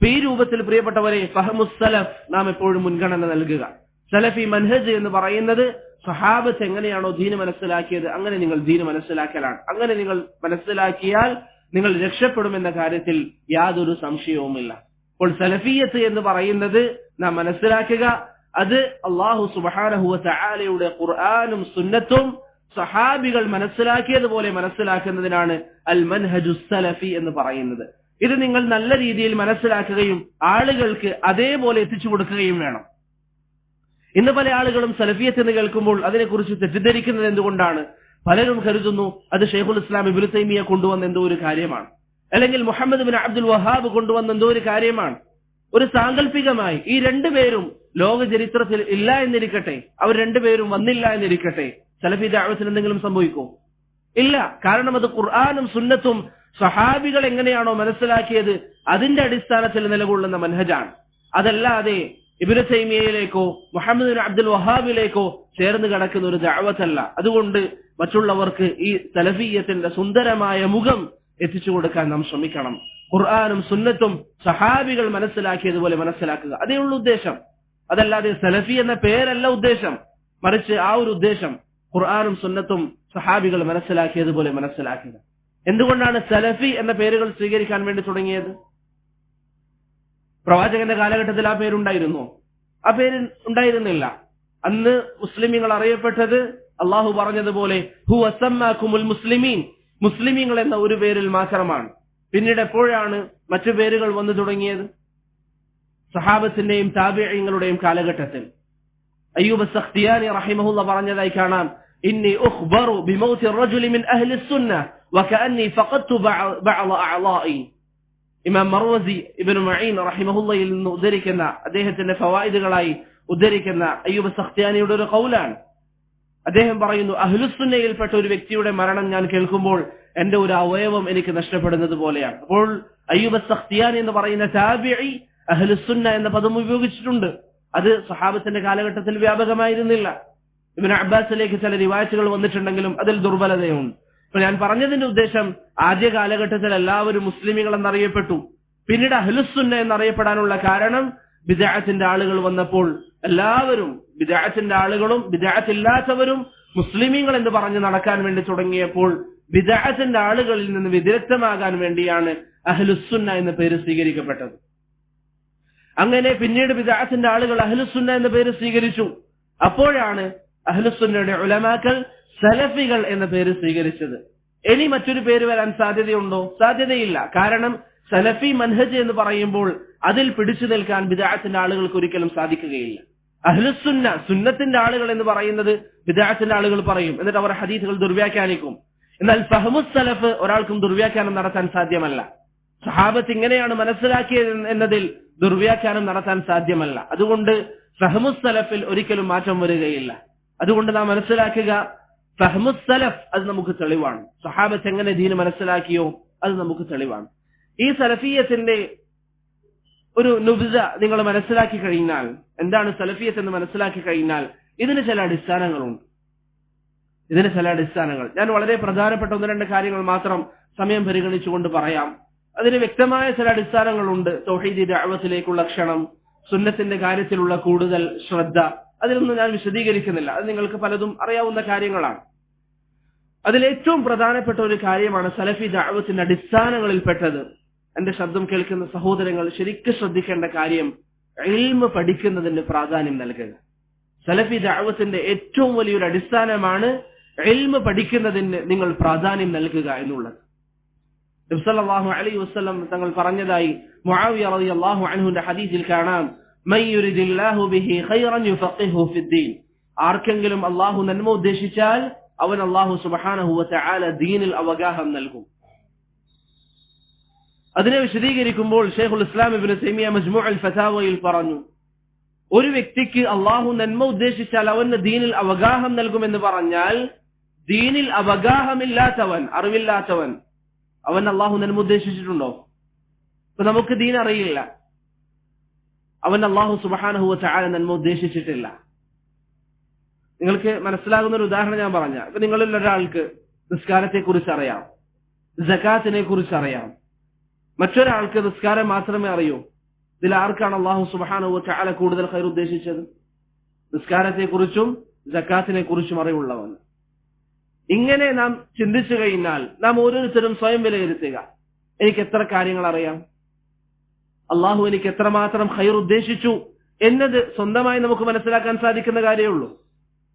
ഈ രൂപത്തിൽ പ്രിയപ്പെട്ടവരെ, ഫഹ്മുസ് സലഫ് നാം എപ്പോഴും മുൻഗണന നൽകുക. സലഫി മൻഹജ് എന്ന് പറയുന്നത് സഹാബത്ത് എങ്ങനെയാണോ ദീന് മനസ്സിലാക്കിയത് അങ്ങനെ നിങ്ങൾ ദീന് മനസ്സിലാക്കലാണ്. അങ്ങനെ നിങ്ങൾ മനസ്സിലാക്കിയാൽ നിങ്ങൾ രക്ഷപ്പെടുമെന്ന കാര്യത്തിൽ യാതൊരു സംശയവുമില്ല. അപ്പോൾ സലഫിയത്ത് എന്ന് പറയുന്നത് നാം മനസ്സിലാക്കുക, അത് അള്ളാഹു സുബ്ഹാനഹു വ തആലയുടെ ഖുർആനും സുന്നത്തും സഹാബികൾ മനസ്സിലാക്കിയതുപോലെ മനസ്സിലാക്കുന്നതിനാണ് അൽ മൻഹജുസ് സലഫി എന്ന് പറയുന്നത്. ഇത് നിങ്ങൾ നല്ല രീതിയിൽ മനസ്സിലാക്കുകയും ആളുകൾക്ക് അതേപോലെ എത്തിച്ചു കൊടുക്കുകയും വേണം. ഇന്ന് പല ആളുകളും സലഫിയത്ത് എന്ന് കേൾക്കുമ്പോൾ അതിനെക്കുറിച്ച് തെറ്റിദ്ധരിക്കുന്നത് എന്തുകൊണ്ടാണ്? പലരും കരുതുന്നു അത് ഷെയ്ഖുൽ ഇസ്ലാം ഇബ്നു തൈമിയ കൊണ്ടുവന്ന എന്തോ ഒരു കാര്യമാണ്, അല്ലെങ്കിൽ മുഹമ്മദ് ബിൻ അബ്ദുൽ വഹാബ് കൊണ്ടുവന്ന എന്തോ ഒരു കാര്യമാണ്. ഒരു സാങ്കല്പികമായി ഈ രണ്ടുപേരും ലോക ചരിത്രത്തിൽ ഇല്ല എന്നിരിക്കട്ടെ, അവർ രണ്ടുപേരും വന്നില്ല എന്നിരിക്കട്ടെ, സലഫി ദഅവത്തിന് എന്തെങ്കിലും സംഭവിക്കോ? ഇല്ല. കാരണം അത് ഖുർആനും സുന്നത്തും സഹാബികൾ എങ്ങനെയാണോ മനസ്സിലാക്കിയത് അതിന്റെ അടിസ്ഥാനത്തിൽ നിലകൊള്ളുന്ന മനഹജാണ്. അതല്ലാതെ ഇബ്നു തൈമിയയിലേക്കോ മുഹമ്മദ് ബിൻ അബ്ദുൽ വഹാബിലേക്കോ ചേർന്ന് കിടക്കുന്ന ഒരു ദഅവത്തല്ല. അതുകൊണ്ട് മറ്റുള്ളവർക്ക് ഈ സലഫിയത്തിന്റെ സുന്ദരമായ മുഖം എത്തിച്ചു കൊടുക്കാൻ നാം ശ്രമിക്കണം. ഖുർആനും സുന്നത്തും സഹാബികൾ മനസ്സിലാക്കിയതുപോലെ മനസ്സിലാക്കുക, അതേ ഉള്ളൂ ഉദ്ദേശം. അതല്ലാതെ സലഫി എന്ന പേരല്ല ഉദ്ദേശം, മറിച്ച് ആ ഒരു ഉദ്ദേശം ഖുർആനും സുന്നത്തും സഹാബികൾ മനസ്സിലാക്കിയതുപോലെ മനസ്സിലാക്കുക. എന്തുകൊണ്ടാണ് സലഫി എന്ന പേരുകൾ സ്വീകരിക്കാൻ വേണ്ടി തുടങ്ങിയത്? പ്രവാചകന്റെ കാലഘട്ടത്തിൽ ആ പേരുണ്ടായിരുന്നോ? ആ പേര് ഉണ്ടായിരുന്നില്ല. അന്ന് മുസ്ലിമീങ്ങൾ അറിയപ്പെട്ടത് അള്ളാഹു പറഞ്ഞതുപോലെ ഹുവ സമ്മാകുമുൽ മുസ്ലിമീൻ, മുസ്ലിമീങ്ങൾ എന്ന ഒരു പേരിൽ മാത്രമാണ്. പിന്നീട് എപ്പോഴാണ് മറ്റു പേരുകൾ വന്നു തുടങ്ങിയത്? സഹാബത്തിന്റെയും താബിഈങ്ങളുടെയും കാലഘട്ടത്തിൽ. അയ്യൂബ് സഖ്തിയാനി റഹിമഹുല്ലാഹ് പറഞ്ഞതായി കാണാം, ഇന്നി ഉഖ്ബറു ബിമൗതി റജുലി മിൻ അഹ്ലി സുന്നഹ് വകഅന്നി ഫഖദ്തു ബഅദ അഅളാഇ. ഇമാം മർവസി ഇബ്നു മഈൻ റഹിമഹുല്ലാഹിൽ നിന്ന് ഉദ്ധരിക്കുന്ന, അദ്ദേഹത്തിന്റെ ഫവായിദുകളായി ഉദ്ധരിക്കുന്ന അയ്യൂബ് സഖ്തിയാനിയുടെ ഒരു ഖൗലാണ്. അദ്ദേഹം പറയുന്നു, അഹ്ലുസുന്നയിൽപ്പെട്ട ഒരു വ്യക്തിയുടെ മരണം ഞാൻ കേൾക്കുമ്പോൾ എന്റെ ഒരു അവയവം എനിക്ക് നഷ്ടപ്പെടുന്നത് പോലെയാണ്. അപ്പോൾ അയ്യൂബ് സഖ്തിയാനി എന്ന് പറയുന്ന താബിഈ അഹ്ലുസുന്ന എന്ന പദം ഉപയോഗിച്ചിട്ടുണ്ട്. അത് സഹാബത്തിന്റെ കാലഘട്ടത്തിൽ വ്യാപകമായിരുന്നില്ല. ഇബ്നു അബ്ബാസിലേക്ക് ചില റിവായത്തുകൾ വന്നിട്ടുണ്ടെങ്കിലും അതിൽ ദുർബലതയുണ്ട്. അപ്പൊ ഞാൻ പറഞ്ഞതിന്റെ ഉദ്ദേശം, ആദ്യ കാലഘട്ടത്തിൽ എല്ലാവരും മുസ്ലിമീങ്ങൾ എന്നറിയപ്പെട്ടു. പിന്നീട് അഹ്ലുസുന്ന എന്നറിയപ്പെടാനുള്ള കാരണം ബിദ്അത്തിന്റെ ആളുകൾ വന്നപ്പോൾ എല്ലാവരും, ബിദ്അത്തിന്റെ ആളുകളും ബിദ്അത്തില്ലാത്തവരും മുസ്ലിമീങ്ങൾ എന്ന് പറഞ്ഞ് നടക്കാൻ വേണ്ടി തുടങ്ങിയപ്പോൾ ബിദ്അത്തിന്റെ ആളുകളിൽ നിന്ന് വ്യതിരക്തമാകാൻ വേണ്ടിയാണ് അഹ്ലുസുന്ന എന്ന പേര് സ്വീകരിക്കപ്പെട്ടത്. അങ്ങനെ പിന്നീട് ബിദ്അത്തിന്റെ ആളുകൾ അഹ്ലുസുന്ന എന്ന പേര് സ്വീകരിച്ചു. അപ്പോഴാണ് അഹ്ലുസുന്നയുടെ ഉലമാക്കൾ സലഫികൾ എന്ന പേര് സ്വീകരിച്ചത്. ഇനി മറ്റൊരു പേര് വരാൻ സാധ്യതയുണ്ടോ? സാധ്യതയില്ല. കാരണം സലഫി മൻഹജ് എന്ന് പറയുമ്പോൾ അതിൽ പിടിച്ചു നിൽക്കാൻ ബിദ്അത്തിന്റെ ആളുകൾക്ക് ഒരിക്കലും സാധിക്കുകയില്ല. അഹ്ലുസുന്ന, സുന്നത്തിന്റെ ആളുകൾ എന്ന് പറയുന്നത് ബിദ്അത്തിന്റെ ആളുകൾ പറയും, എന്നിട്ട് അവർ ഹദീസുകൾ ദുർവ്യാഖ്യാനിക്കും. എന്നാൽ ഫഹ്മുസ് സലഫ് ഒരാൾക്കും ദുർവ്യാഖ്യാനം നടത്താൻ സാധ്യമല്ല. സഹാബത്ത് ഇങ്ങനെയാണ് മനസ്സിലാക്കിയത് എന്നതിൽ ദുർവ്യാഖ്യാനം നടത്താൻ സാധ്യമല്ല. അതുകൊണ്ട് ഫഹ്മുസ് സലഫിൽ ഒരിക്കലും മാറ്റം വരികയില്ല. അതുകൊണ്ട് നാം മനസ്സിലാക്കുക, ഫഹ്മുസ് സലഫ് അത് നമുക്ക് തെളിവാണ്. സഹാബത്ത് എങ്ങനെ ദീന് മനസ്സിലാക്കിയോ അത് നമുക്ക് തെളിവാണ്. ഈ സലഫിയത്തിന്റെ ഒരു നുബ്സ നിങ്ങൾ മനസ്സിലാക്കി കഴിഞ്ഞാൽ, എന്താണ് സലഫിയത്ത് എന്ന് മനസ്സിലാക്കി കഴിഞ്ഞാൽ ഇതിന് ചില അടിസ്ഥാനങ്ങളുണ്ട്. ഞാൻ വളരെ പ്രധാനപ്പെട്ട ഒന്ന് രണ്ട് കാര്യങ്ങൾ മാത്രം സമയം പരിഗണിച്ചുകൊണ്ട് പറയാം. അതിന് വ്യക്തമായ ചില അടിസ്ഥാനങ്ങളുണ്ട്. തൗഹീദി ദഅവത്തിലേക്കുള്ള ക്ഷണം, സുന്നത്തിന്റെ കാര്യത്തിലുള്ള കൂടുതൽ ശ്രദ്ധ, അതിലൊന്നും ഞാൻ വിശദീകരിക്കുന്നില്ല. അത് നിങ്ങൾക്ക് പലതും അറിയാവുന്ന കാര്യങ്ങളാണ്. അതിലേറ്റവും പ്രധാനപ്പെട്ട ഒരു കാര്യമാണ് സലഫി ദഅവത്തിന്റെ അടിസ്ഥാനങ്ങളിൽപ്പെട്ടത്. എന്റെ ശബ്ദം കേൾക്കുന്ന സഹോദരങ്ങൾ ശരിക്കും ശ്രദ്ധിക്കേണ്ട കാര്യം, ഇൽമ് പഠിക്കുന്നതിന് പ്രാധാന്യം നൽകുക. സലഫി ദഅവത്തിന്റെ ഏറ്റവും വലിയൊരു അടിസ്ഥാനമാണ് ഇൽമ് പഠിക്കുന്നതിന് നിങ്ങൾ പ്രാധാന്യം നൽകുക എന്നുള്ളത്. നബി സല്ലല്ലാഹു അലൈഹി വസല്ലം തങ്ങൾ പറഞ്ഞതായി മുആവിയ റളിയല്ലാഹു അൻഹുവിന്റെ ഹദീസിൽ കാണാം, മൻ യുരിദില്ലാഹു ബിഹി ഖൈറൻ യുഫഖിഹു ഫിദ്ദീൻ. ആർക്കെങ്കിലും അല്ലാഹു നന്മ ഉദ്ദേശിച്ചാൽ അവൻ അല്ലാഹു സുബ്ഹാനഹു വ തആല ദീനിൽ അവഗാഹം നൽകും. അതിനെ വിശദീകരിക്കുമ്പോൾ ശൈഖുൽ ഇസ്ലാം ഇബ്നു തൈമിയ മജ്മൂഉൽ ഫതാവയിൽ പറഞ്ഞു, ഒരു വ്യക്തിക്ക് അല്ലാഹു നന്മ ഉദ്ദേശിച്ചാൽ അവന് ദീനിൽ അവഗാഹം നൽകുമെന്ന് പറഞ്ഞാൽ, ദീനിൽ അവഗാഹമില്ലാത്തവൻ, അറിവില്ലാത്തവൻ, അവൻ അല്ലാഹു നന്മ ഉദ്ദേശിച്ചിട്ടുണ്ടോ? ഇപ്പൊ നമുക്ക് ദീൻ അറിയില്ല, അവൻ അല്ലാഹു സുബ്ഹാനഹു വ തആല നന്മ ഉദ്ദേശിച്ചിട്ടില്ല. നിങ്ങൾക്ക് മനസ്സിലാകുന്ന ഒരു ഉദാഹരണം ഞാൻ പറഞ്ഞ, ഇപ്പൊ നിങ്ങളിൽ ഒരാൾക്ക് നിസ്കാരത്തെ കുറിച്ച് അറിയാം, സകാത്തിനെ കുറിച്ച് അറിയാം, മറ്റൊരാൾക്ക് നിസ്കാരം മാത്രമേ അറിയൂ. ഇതിൽ ആർക്കാണ് അല്ലാഹു സുബ്ഹാനഹു വ തആല കൂടുതൽ ഖൈർ ഉദ്ദേശിച്ചത്? നിസ്കാരത്തെ കുറിച്ചും സകാത്തിനെ കുറിച്ചും അറിവുള്ളവൻ. ഇങ്ങനെ നാം ചിന്തിച്ചു കഴിഞ്ഞാൽ നാം ഓരോരുത്തരും സ്വയം വിലയിരുത്തുക, എനിക്ക് എത്ര കാര്യങ്ങൾ അറിയാം, അള്ളാഹു എനിക്ക് എത്രമാത്രം ഖൈർ ഉദ്ദേശിച്ചു എന്നത് സ്വന്തമായി നമുക്ക് മനസ്സിലാക്കാൻ സാധിക്കുന്ന കാര്യമുള്ളൂ.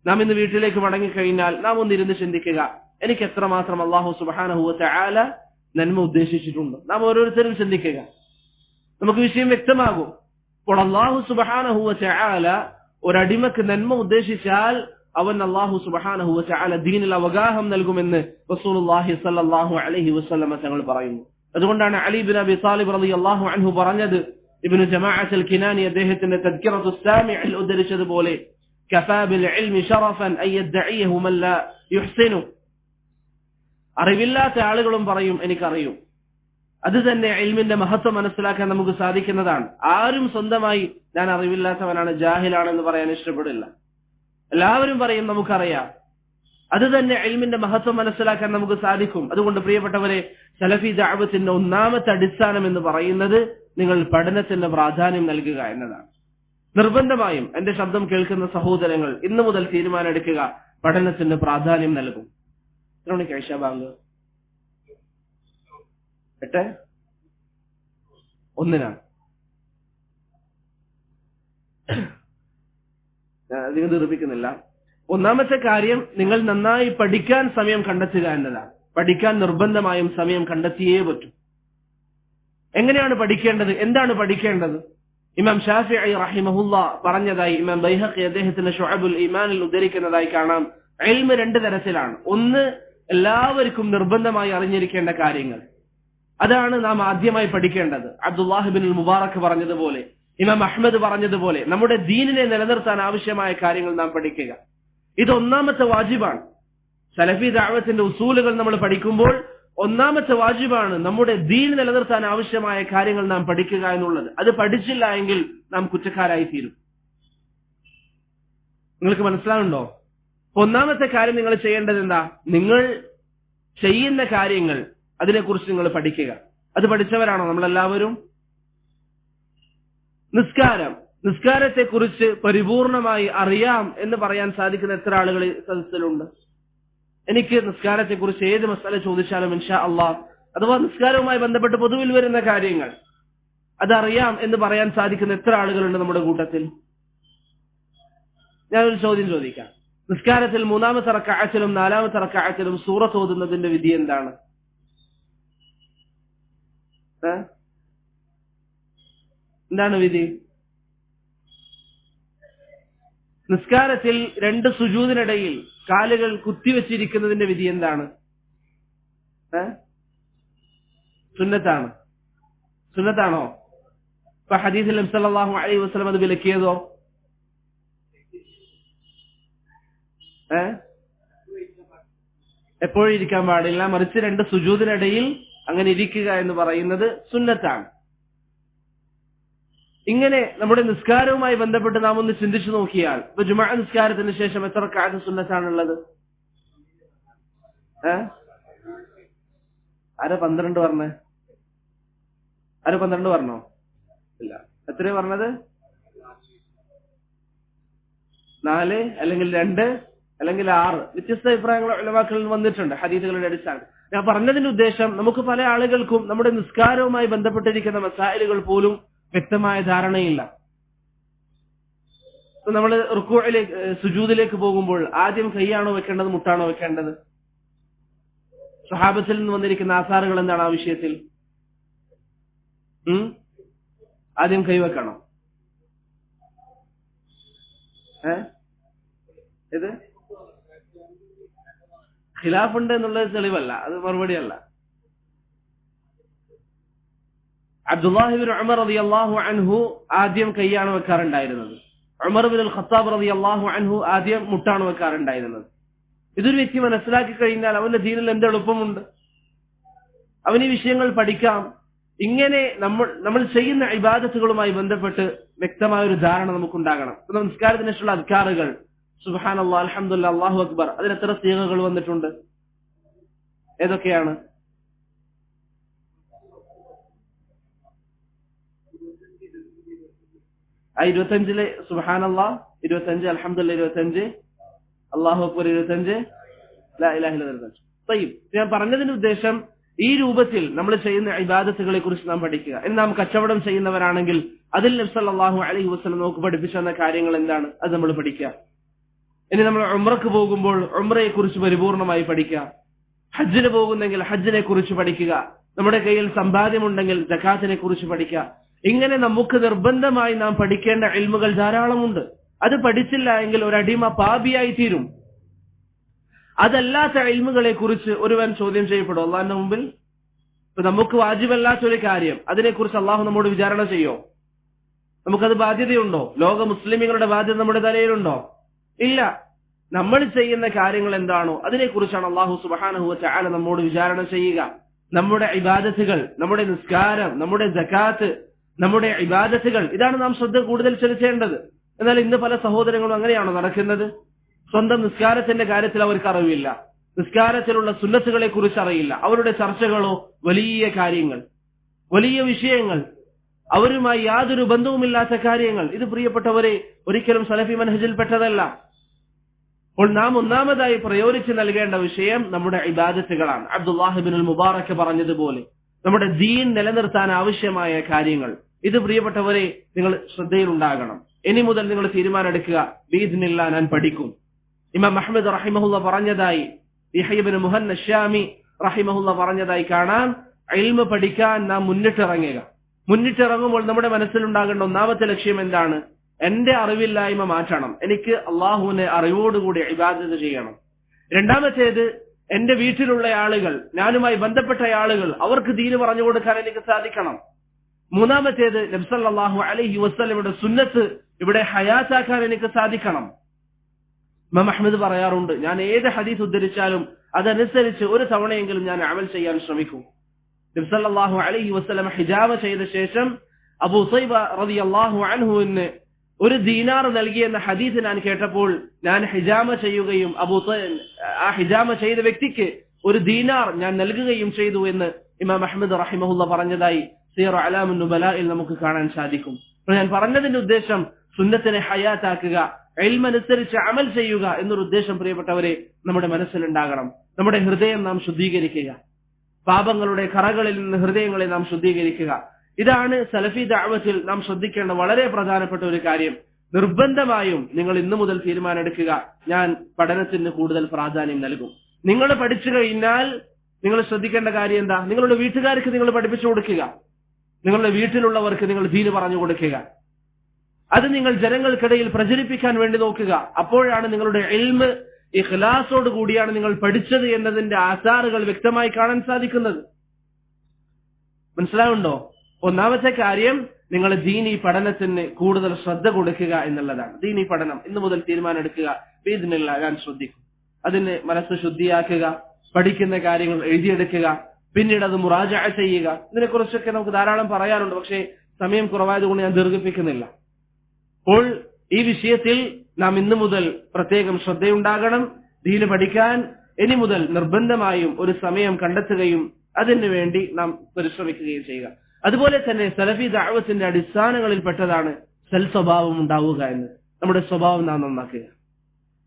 നാം ഇന്ന് വീട്ടിലേക്ക് മടങ്ങിക്കഴിഞ്ഞാൽ നാം ഒന്നിരുന്ന് ചിന്തിക്കുക, എനിക്ക് എത്രമാത്രം അള്ളാഹു സുബ്ഹാനഹു വ തആല നന്മ ഉദ്ദേശിച്ചിട്ടുണ്ട്. നാം ഓരോരുത്തരും ചിന്തിക്കുക, നമുക്ക് വിഷയം വ്യക്തമാകും. അപ്പോൾ അള്ളാഹു സുബ്ഹാനഹു വ തആല ഒരടിമക്ക് നന്മ ഉദ്ദേശിച്ചാൽ അവൻ അല്ലാഹു സുബ്ഹാനഹു വ തആല ദീനിൽ അവഗാഹം നൽകുമെന്ന് റസൂലുള്ളാഹി സ്വല്ലല്ലാഹു അലൈഹി വസല്ലം തങ്ങൾ പറയുന്നു. അതുകൊണ്ടാണ് അലി ഇബ്നു അബി ത്വാലിബ് റളിയല്ലാഹു അൻഹു പറഞ്ഞത്, ഇബ്നു ജമാഅത്തുൽ കിനാനി അദ്ദേഹത്തിന്റെ തദ്കിറത്തുസ് സാമിഇൽ ഉദ്ധരിച്ചതുപോലെ, കഫാ ബിൽ ഇൽമി ശറഫൻ അൻ യദ്ഇയഹു മൻ ലാ യുഹ്സിനു. അറിവില്ലാത്ത ആളുകളും പറയും എനിക്കറിയും. അത് തന്നെ ഇൽമിന്റെ മഹത്വം മനസ്സിലാക്കാൻ നമുക്ക് സാധിക്കുന്നതാണ്. ആരും സ്വന്തമായി ഞാൻ അറിവില്ലാത്തവനാണ്, ജാഹിലാണെന്ന് പറയാൻ ഇഷ്ടപ്പെടില്ല. എല്ലാവരും പറയും നമുക്കറിയാം. അത് തന്നെ ഇൽമിന്റെ മഹത്വം മനസ്സിലാക്കാൻ നമുക്ക് സാധിക്കും. അതുകൊണ്ട് പ്രിയപ്പെട്ടവരെ, സലഫി ദഅവത്തിന്റെ ഒന്നാമത്തെ അടിസ്ഥാനം എന്ന് പറയുന്നത് നിങ്ങൾ പഠനത്തിന് പ്രാധാന്യം നൽകുക എന്നതാണ്. നിർബന്ധമായും എന്റെ ശബ്ദം കേൾക്കുന്ന സഹോദരങ്ങൾ ഇന്നു മുതൽ തീരുമാനം എടുക്കുക, പഠനത്തിന് പ്രാധാന്യം നൽകും. എത്ര മണിക്ക് ഇശാ ബാങ്ക്? 8:01 അധികം ദീർഘിപ്പിക്കുന്നില്ല. ഒന്നാമത്തെ കാര്യം, നിങ്ങൾ നന്നായി പഠിക്കാൻ സമയം കണ്ടെത്തുക എന്നതാണ്. പഠിക്കാൻ നിർബന്ധമായും സമയം കണ്ടെത്തിയേ പറ്റൂ. എങ്ങനെയാണ് പഠിക്കേണ്ടത്? എന്താണ് പഠിക്കേണ്ടത്? ഇമാം ഷാഫിഈ റഹിമഹുല്ലാ പറഞ്ഞതായി ഇമാം ബൈഹഖി അദ്ദേഹത്തിന്റെ ശുഅബുൽ ഈമാനിൽ ഉദ്ധരിക്കുന്നതായി കാണാം, ഇൽമ് രണ്ട് തരത്തിലാണ്. ഒന്ന്, എല്ലാവർക്കും നിർബന്ധമായി അറിഞ്ഞിരിക്കേണ്ട കാര്യങ്ങൾ, അതാണ് നാം ആദ്യമായി പഠിക്കേണ്ടത്. അബ്ദുല്ലാഹ് ഇബ്നുൽ മുബാറക് പറഞ്ഞതുപോലെ, ഇമാം അഹ്മദ് പറഞ്ഞതുപോലെ, നമ്മുടെ ദീനിനെ നിലനിർത്താൻ ആവശ്യമായ കാര്യങ്ങൾ നാം പഠിക്കുക. ഇത് ഒന്നാമത്തെ വാജിബാണ്. സലഫി ദഅവത്തിന്റെ ഉസൂലുകൾ നമ്മൾ പഠിക്കുമ്പോൾ ഒന്നാമത്തെ വാജിബാണ് നമ്മുടെ ദീൻ നിലനിർത്താൻ ആവശ്യമായ കാര്യങ്ങൾ നാം പഠിക്കുക എന്നുള്ളത്. അത് പഠിച്ചില്ല എങ്കിൽ നാം കുറ്റക്കാരായി തീരും. നിങ്ങൾക്ക് മനസ്സിലാവുന്നുണ്ടോ? ഒന്നാമത്തെ കാര്യം നിങ്ങൾ ചെയ്യേണ്ടത് എന്താ? നിങ്ങൾ ചെയ്യുന്ന കാര്യങ്ങൾ അതിനെക്കുറിച്ച് നിങ്ങൾ പഠിക്കുക. അത് പഠിച്ചവരാണോ നമ്മളെല്ലാവരും? നിസ്കാരത്തെക്കുറിച്ച് പരിപൂർണമായി അറിയാം എന്ന് പറയാൻ സാധിക്കുന്ന എത്ര ആളുകൾ സദസ്സിലുണ്ട്? എനിക്ക് നിസ്കാരത്തെക്കുറിച്ച് ഏത് മസാല ചോദിച്ചാലും ഇൻഷാ അള്ളാഹ്, അഥവാ നിസ്കാരവുമായി ബന്ധപ്പെട്ട് പൊതുവിൽ വരുന്ന കാര്യങ്ങൾ അതറിയാം എന്ന് പറയാൻ സാധിക്കുന്ന എത്ര ആളുകളുണ്ട് നമ്മുടെ കൂട്ടത്തിൽ? ഞാനൊരു ചോദ്യം ചോദിക്കാം. നിസ്കാരത്തിൽ 3-ാമത്തെ റക്അഅത്തിലും 4-ാമത്തെ റക്അഅത്തിലും സൂറത്ത് ഓതുന്നതിന്റെ വിധി എന്താണ്? എന്താണ് വിധി? നിസ്കാരത്തിൽ 2 സുജൂദിനിടയിൽ കാലുകൾ കുത്തിവെച്ചിരിക്കുന്നതിന്റെ വിധി എന്താണ്? സുന്നത്താണോ? ഇപ്പൊ ഹദീസിൽ നബി സല്ലല്ലാഹു അലൈഹി വസല്ലം അത് വിലക്കിയതോ? എപ്പോഴും ഇരിക്കാൻ പാടില്ല, മറിച്ച് 2 സുജൂദിനിടയിൽ അങ്ങനെ ഇരിക്കുക എന്ന് പറയുന്നത് സുന്നത്താണ്. ഇങ്ങനെ നമ്മുടെ നിസ്കാരവുമായി ബന്ധപ്പെട്ട് നാം ഒന്ന് ചിന്തിച്ചു നോക്കിയാൽ, ഇപ്പൊ ജുമുഅ നിസ്കാരത്തിന് ശേഷം എത്ര റക്അത്ത് സുന്നത്താണുള്ളത്? ആരാ 12 പറഞ്ഞേ? ആരാ 12 പറഞ്ഞോ? ഇല്ല. എത്രയാ പറഞ്ഞത്? 4 അല്ലെങ്കിൽ 2 അല്ലെങ്കിൽ 6 വ്യത്യസ്ത അഭിപ്രായങ്ങൾ ഉലമാക്കളിൽ വന്നിട്ടുണ്ട് ഹദീസുകളുടെ അടിസ്ഥാനത്തിൽ. ഞാൻ പറഞ്ഞതിന്റെ ഉദ്ദേശം, നമുക്ക് പല ആളുകൾക്കും നമ്മുടെ നിസ്കാരവുമായി ബന്ധപ്പെട്ടിരിക്കുന്ന മസായിലുകൾ പോലും വ്യക്തമായ ധാരണയില്ല. നമ്മൾ റുക്കൂഇലേക്ക് സുജൂദിലേക്ക് പോകുമ്പോൾ ആദ്യം കൈയാണോ വെക്കേണ്ടത്, മുട്ടാണോ വെക്കേണ്ടത്? സ്വഹാബത്തിൽ നിന്ന് വന്നിരിക്കുന്ന ആസാറുകൾ എന്താണ് ആ വിഷയത്തിൽ? ആദ്യം കൈവെക്കണം. ഇത് ഖിലാഫുണ്ട് എന്നുള്ളത് തെളിവല്ല, അത് മറുപടിയല്ല. അബ്ദുല്ലാഹി ബിൻ ഉമർ റളിയല്ലാഹു അൻഹു ആദ്യം കൈയാണ് വെക്കാറുണ്ടായിരുന്നത്. ഉമർ ബിൻ ഖത്താബ് റളിയല്ലാഹു അൻഹു ആദ്യം മുട്ടാണ് വെക്കാറുണ്ടായിരുന്നത്. ഇതൊരു വ്യക്തി മനസ്സിലാക്കി കഴിഞ്ഞാൽ അവന്റെ ദീനിൽ എന്ത് എളുപ്പമുണ്ട്? അവൻ ഈ വിഷയങ്ങൾ പഠിക്കാം. ഇങ്ങനെ നമ്മൾ ചെയ്യുന്ന ഇബാദത്തുകളുമായി ബന്ധപ്പെട്ട് വ്യക്തമായ ഒരു ധാരണ നമുക്കുണ്ടാകണം. നമസ്കാരത്തിന് ശേഷമുള്ള അദ്കാറുകൾ, സുബ്ഹാനല്ലാഹ്, അൽഹംദുലില്ലാഹ്, അല്ലാഹു അക്ബർ, അതിന് എത്ര സീഗകൾ വന്നിട്ടുണ്ട്? ഏതൊക്കെയാണ്? ആ 25 സുബ്ഹാനല്ലാഹ് 25, അൽഹംദുലില്ലാഹ് 25, അല്ലാഹു അക്ബർ 25, ലാ ഇലാഹ ഇല്ലല്ലാഹ് 25. തയ്യിബ്, ഞാൻ പറഞ്ഞതിന്റെ ഉദ്ദേശം ഈ രൂപത്തിൽ നമ്മൾ ചെയ്യുന്ന ഇബാദത്തുകളെ കുറിച്ച് നാം പഠിക്കുക. ഇനി നാം കച്ചവടം ചെയ്യുന്നവരാണെങ്കിൽ അതിൽ നബി സല്ലല്ലാഹു അലൈഹി വസല്ലം നമുക്ക് പഠിപ്പിച്ചു തന്ന കാര്യങ്ങൾ എന്താണ്, അത് നമ്മൾ പഠിക്കുക. ഇനി നമ്മൾ ഉംറക്ക് പോകുമ്പോൾ ഉംറയെ കുറിച്ച് പരിപൂർണമായി പഠിക്കുക. ഹജ്ജിന് പോകുന്നെങ്കിൽ ഹജ്ജിനെ കുറിച്ച് പഠിക്കുക. നമ്മുടെ കയ്യിൽ സമ്പാദ്യമുണ്ടെങ്കിൽ സകാത്തിനെ കുറിച്ച് പഠിക്കുക. ഇങ്ങനെ നമുക്ക് നിർബന്ധമായി നാം പഠിക്കേണ്ട ഇൽമുകൾ ധാരാളമുണ്ട്. അത് പഠിച്ചില്ല എങ്കിൽ ഒരു അടിമ പാപിയായി തീരും. അതല്ലാത്ത ഇൽമുകളെ കുറിച്ച് ഒരുവൻ ചോദ്യം ചെയ്യപ്പെടും അള്ളാഹിന്റെ മുമ്പിൽ. ഇപ്പൊ നമുക്ക് വാജിബല്ലാത്തൊരു കാര്യം, അതിനെക്കുറിച്ച് അള്ളാഹു നമ്മോട് വിചാരണ ചെയ്യോ? നമുക്കത് ബാധ്യതയുണ്ടോ? ലോക മുസ്ലിമുകളുടെ ബാധ്യത നമ്മുടെ തലയിലുണ്ടോ? ഇല്ല. നമ്മൾ ചെയ്യുന്ന കാര്യങ്ങൾ എന്താണോ അതിനെക്കുറിച്ചാണ് അള്ളാഹു സുബ്ഹാനഹു വ തആല നമ്മോട് വിചാരണ ചെയ്യുക. നമ്മുടെ ഇബാദത്തുകൾ, നമ്മുടെ നിസ്കാരം, നമ്മുടെ സകാത്ത്, നമ്മുടെ ഇബാദത്തുകൾ, ഇതാണ് നാം ശ്രദ്ധ കൂടുതൽ ചെലുത്തേണ്ടത്. എന്നാൽ ഇന്ന് പല സഹോദരങ്ങളും അങ്ങനെയാണോ നടക്കുന്നത്? സ്വന്തം നിസ്കാരത്തിന്റെ കാര്യത്തിൽ അവർക്ക് അറിവില്ല, നിസ്കാരത്തിലുള്ള സുന്നത്തുകളെ കുറിച്ച് അറിയില്ല. അവരുടെ ചർച്ചകളോ വലിയ കാര്യങ്ങൾ, വലിയ വിഷയങ്ങൾ, അവരുമായി യാതൊരു ബന്ധവുമില്ലാത്ത കാര്യങ്ങൾ. ഇത് പ്രിയപ്പെട്ടവരെ ഒരിക്കലും സലഫി മനഹജിൽപ്പെട്ടതല്ല. അപ്പോൾ നാം ഒന്നാമതായി പ്രയോരിച്ച് നൽകേണ്ട വിഷയം നമ്മുടെ ഇബാദത്തുകളാണ്. അബ്ദുല്ലാഹി ഇബ്നുൽ മുബാറക് പറഞ്ഞതുപോലെ നമ്മുടെ ദീൻ നിലനിർത്താൻ ആവശ്യമായ കാര്യങ്ങൾ. ഇത് പ്രിയപ്പെട്ടവരെ നിങ്ങൾ ശ്രദ്ധയിലുണ്ടാകണം. ഇനി മുതൽ നിങ്ങൾ തീരുമാനമെടുക്കുക, ബിഇദ്നില്ലാഹ് ഞാൻ പഠിക്കും. ഇമാം അഹ്മദ് റഹിമഹുള്ള പറഞ്ഞതായി, യഹ്യ ഇബ്നു മുഹന്ന അശ്ശാമി റഹിമഹുള്ള പറഞ്ഞതായി കാണാം, ഇൽമ പഠിക്കാൻ നാം മുന്നിട്ടിറങ്ങുമ്പോൾ നമ്മുടെ മനസ്സിലുണ്ടാകേണ്ട ഒന്നാമത്തെ ലക്ഷ്യം എന്താണ്? എന്റെ അറിവില്ലായ്മ മാറ്റണം. എനിക്ക് അള്ളാഹുവിനെ അറിവോടുകൂടി ഇബാദത്ത് ചെയ്യണം. രണ്ടാമത്തേത്, എന്റെ വീട്ടിലുള്ള ആളുകൾ, ഞാനുമായി ബന്ധപ്പെട്ട ആളുകൾ, അവർക്ക് ദീന് പറഞ്ഞു കൊടുക്കാൻ എനിക്ക് സാധിക്കണം. മൂന്നാമത്തേത്, നബി സല്ലല്ലാഹു അലൈഹി വസല്ലമയുടെ സുന്നത്ത് ഇവിടെ ഹയാത്താക്കാൻ എനിക്ക് സാധിക്കണം. ഇമാം അഹ്മദ് പറയാറുണ്ട്, ഞാൻ ഏത് ഹദീസ് ഉദ്ധരിച്ചാലും അതനുസരിച്ച് ഒരു തവണയെങ്കിലും ഞാൻ അമൽ ചെയ്യാൻ ശ്രമിക്കും. നബി സല്ലല്ലാഹു അലൈഹി വസല്ലം ഹിജാബ ചെയ്ത ശേഷം അബൂ സൈബ റളിയല്ലാഹു അൻഹുവിന് ഒരു ദീനാർ നൽകിയെന്ന ഹദീസ് ഞാൻ കേട്ടപ്പോൾ ഞാൻ ഹിജാമ ചെയ്യുകയും ആ ഹിജാമ ചെയ്ത വ്യക്തിക്ക് ഒരു ദീനാർ ഞാൻ നൽകുകയും ചെയ്തു എന്ന് ഇമാം അഹ്മദ് റഹിമഹുള്ള പറഞ്ഞതായി സീറ അലാമുൻ നുബലായിൽ നമുക്ക് കാണാൻ സാധിക്കും. ഞാൻ പറഞ്ഞതിന്റെ ഉദ്ദേശം സുന്നത്തിനെ ഹയാത്താക്കുക, ഇൽമനുസരിച്ച് അമൽ ചെയ്യുക എന്നൊരു ഉദ്ദേശം പ്രിയപ്പെട്ടവരെ നമ്മുടെ മനസ്സിലുണ്ടാകണം. നമ്മുടെ ഹൃദയം നാം ശുദ്ധീകരിക്കുക, പാപങ്ങളുടെ കറകളിൽ നിന്ന് ഹൃദയങ്ങളെ നാം ശുദ്ധീകരിക്കുക. ഇതാണ് സലഫി ദഅവത്തിൽ നാം ശ്രദ്ധിക്കേണ്ട വളരെ പ്രധാനപ്പെട്ട ഒരു കാര്യം. നിർബന്ധമായും നിങ്ങൾ ഇന്നു മുതൽ തീരുമാനമെടുക്കുക, ഞാൻ പഠനത്തിന് കൂടുതൽ പ്രാധാന്യം നൽകും. നിങ്ങൾ പഠിച്ചു കഴിഞ്ഞാൽ നിങ്ങൾ ശ്രദ്ധിക്കേണ്ട കാര്യം എന്താ? നിങ്ങളുടെ വീട്ടുകാർക്ക് നിങ്ങൾ പഠിപ്പിച്ചു കൊടുക്കുക, നിങ്ങളുടെ വീട്ടിലുള്ളവർക്ക് നിങ്ങൾ ദീന് പറഞ്ഞു കൊടുക്കുക. അത് നിങ്ങൾ ജനങ്ങൾക്കിടയിൽ പ്രചരിപ്പിക്കാൻ വേണ്ടി നോക്കുക. അപ്പോഴാണ് നിങ്ങളുടെ ഇൽമ് ഇഖ്ലാസോട് കൂടിയാണ് നിങ്ങൾ പഠിച്ചത് എന്നതിന്റെ ആസാറുകൾ വ്യക്തമായി കാണാൻ സാധിക്കുന്നത്. മനസ്സിലാവുണ്ടോ? ഒന്നാമത്തെ കാര്യം, നിങ്ങൾ ദീനി പഠനത്തിന് കൂടുതൽ ശ്രദ്ധ കൊടുക്കുക എന്നുള്ളതാണ്. ദീനി പഠനം ഇന്നു മുതൽ തീരുമാനമെടുക്കുക, ബിഇദ്നില്ലാഹ് ഞാൻ ശ്രദ്ധിക്കും. അതിന് മനസ്സ് ശുദ്ധിയാക്കുക, പഠിക്കുന്ന കാര്യങ്ങൾ എഴുതിയെടുക്കുക, പിന്നീട് അത് മുറാജഅ ചെയ്യുക. ഇതിനെക്കുറിച്ചൊക്കെ നമുക്ക് ധാരാളം പറയാനുണ്ട്, പക്ഷേ സമയം കുറവായതുകൊണ്ട് ഞാൻ ദീർഘിപ്പിക്കുന്നില്ല. അപ്പോൾ ഈ വിഷയത്തിൽ നാം ഇന്നു മുതൽ പ്രത്യേകം ശ്രദ്ധയുണ്ടാകണം. ദീന് പഠിക്കാൻ ഇനി മുതൽ നിർബന്ധമായും ഒരു സമയം കണ്ടെത്തുകയും അതിനു വേണ്ടി നാം പരിശ്രമിക്കുകയും ചെയ്യുക. അതുപോലെ തന്നെ സലഫി ദഅവത്തിന്റെ അടിസ്ഥാനങ്ങളിൽ പെട്ടതാണ് സൽസ്വഭാവം ഉണ്ടാവുക എന്ന്. നമ്മുടെ സ്വഭാവം നാം നന്നാക്കുക,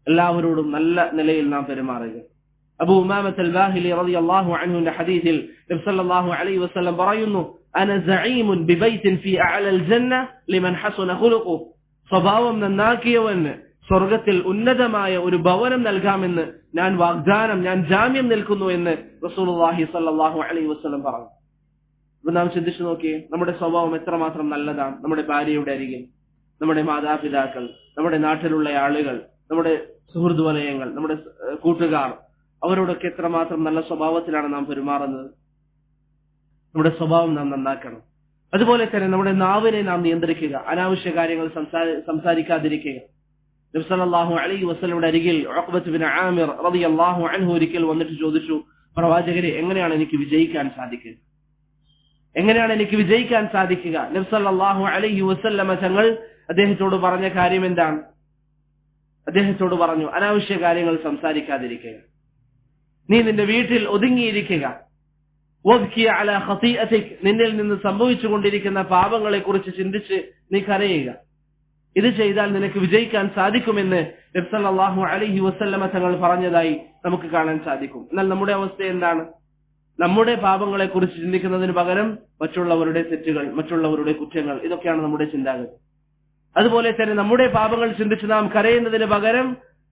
എല്ലാവരോടും നല്ല നിലയിൽ നാം പെരുമാറുക. അബൂ ഉമാമത്ത് അൽ-ബാഹിലി റളിയല്ലാഹു അൻഹുവിന്റെ ഹദീസിൽ നബി സല്ലല്ലാഹു അലൈഹി വസല്ലം പറയുന്നു, അന സഈമുൻ ബിബൈത്തിൻ ഫീ അഅലൽ ജന്ന ലിമൻ ഹസന ഖുലുഖുഹു. സ്വഭാവം നന്നാക്കിയവന് സ്വർഗത്തിൽ ഉന്നതമായ ഒരു ഭവനം നൽകാമെന്ന് ഞാൻ ജാമ്യം നിൽക്കുന്നു എന്ന് റസൂലുള്ളാഹി സ്വല്ലല്ലാഹു അലൈഹി വസല്ലം പറഞ്ഞു. ഇപ്പൊ നാം ചിന്തിച്ചു നോക്കിയേ, നമ്മുടെ സ്വഭാവം എത്രമാത്രം നല്ലതാണ്. നമ്മുടെ ഭാര്യയുടെ അരികിൽ, നമ്മുടെ മാതാപിതാക്കൾ, നമ്മുടെ നാട്ടിലുള്ള ആളുകൾ, നമ്മുടെ സുഹൃത്ത് വലയങ്ങൾ, നമ്മുടെ കൂട്ടുകാർ, അവരോടൊക്കെ എത്രമാത്രം നല്ല സ്വഭാവത്തിലാണ് നാം പെരുമാറുന്നത്. നമ്മുടെ സ്വഭാവം നാം നന്നാക്കണം. അതുപോലെ തന്നെ നമ്മുടെ നാവിനെ നാം നിയന്ത്രിക്കുക, അനാവശ്യ കാര്യങ്ങൾ സംസാരിക്കാതിരിക്കുക. നബി സല്ലല്ലാഹു അലൈഹി വസല്ലമയുടെ അരികിൽ ഉഖബത്ത് ബിൻ ആമിർ റളിയല്ലാഹു അൻഹു ഒരിക്കൽ വന്നിട്ട് ചോദിച്ചു, പ്രവാചകരെ, എങ്ങനെയാണ് എനിക്ക് വിജയിക്കാൻ സാധിക്കുക? നബി സല്ലല്ലാഹു അലൈഹി വസല്ലമ തങ്ങൾ അദ്ദേഹത്തോട് പറഞ്ഞ കാര്യം എന്താണ്? അദ്ദേഹത്തോട് പറഞ്ഞു, അനാവശ്യ കാര്യങ്ങൾ സംസാരിക്കാതിരിക്കുക, നീ നിന്റെ വീട്ടിൽ ഒതുങ്ങിയിരിക്കുക, നിന്നിൽ നിന്ന് സംഭവിച്ചുകൊണ്ടിരിക്കുന്ന പാപങ്ങളെ കുറിച്ച് ചിന്തിച്ച് നീ കരയുക. ഇത് ചെയ്താൽ നിനക്ക് വിജയിക്കാൻ സാധിക്കുമെന്ന് നബി സല്ലല്ലാഹു അലൈഹി വസല്ലമ തങ്ങൾ പറഞ്ഞതായി നമുക്ക് കാണാൻ സാധിക്കും. എന്നാൽ നമ്മുടെ അവസ്ഥ എന്താണ്? നമ്മുടെ പാപങ്ങളെ കുറിച്ച് ചിന്തിക്കുന്നതിന് പകരം മറ്റുള്ളവരുടെ തെറ്റുകൾ, മറ്റുള്ളവരുടെ കുറ്റങ്ങൾ, ഇതൊക്കെയാണ് നമ്മുടെ ചിന്താഗതി. അതുപോലെ തന്നെ നമ്മുടെ പാപങ്ങൾ ചിന്തിച്ച് നാം കരയുന്നതിന് പകരം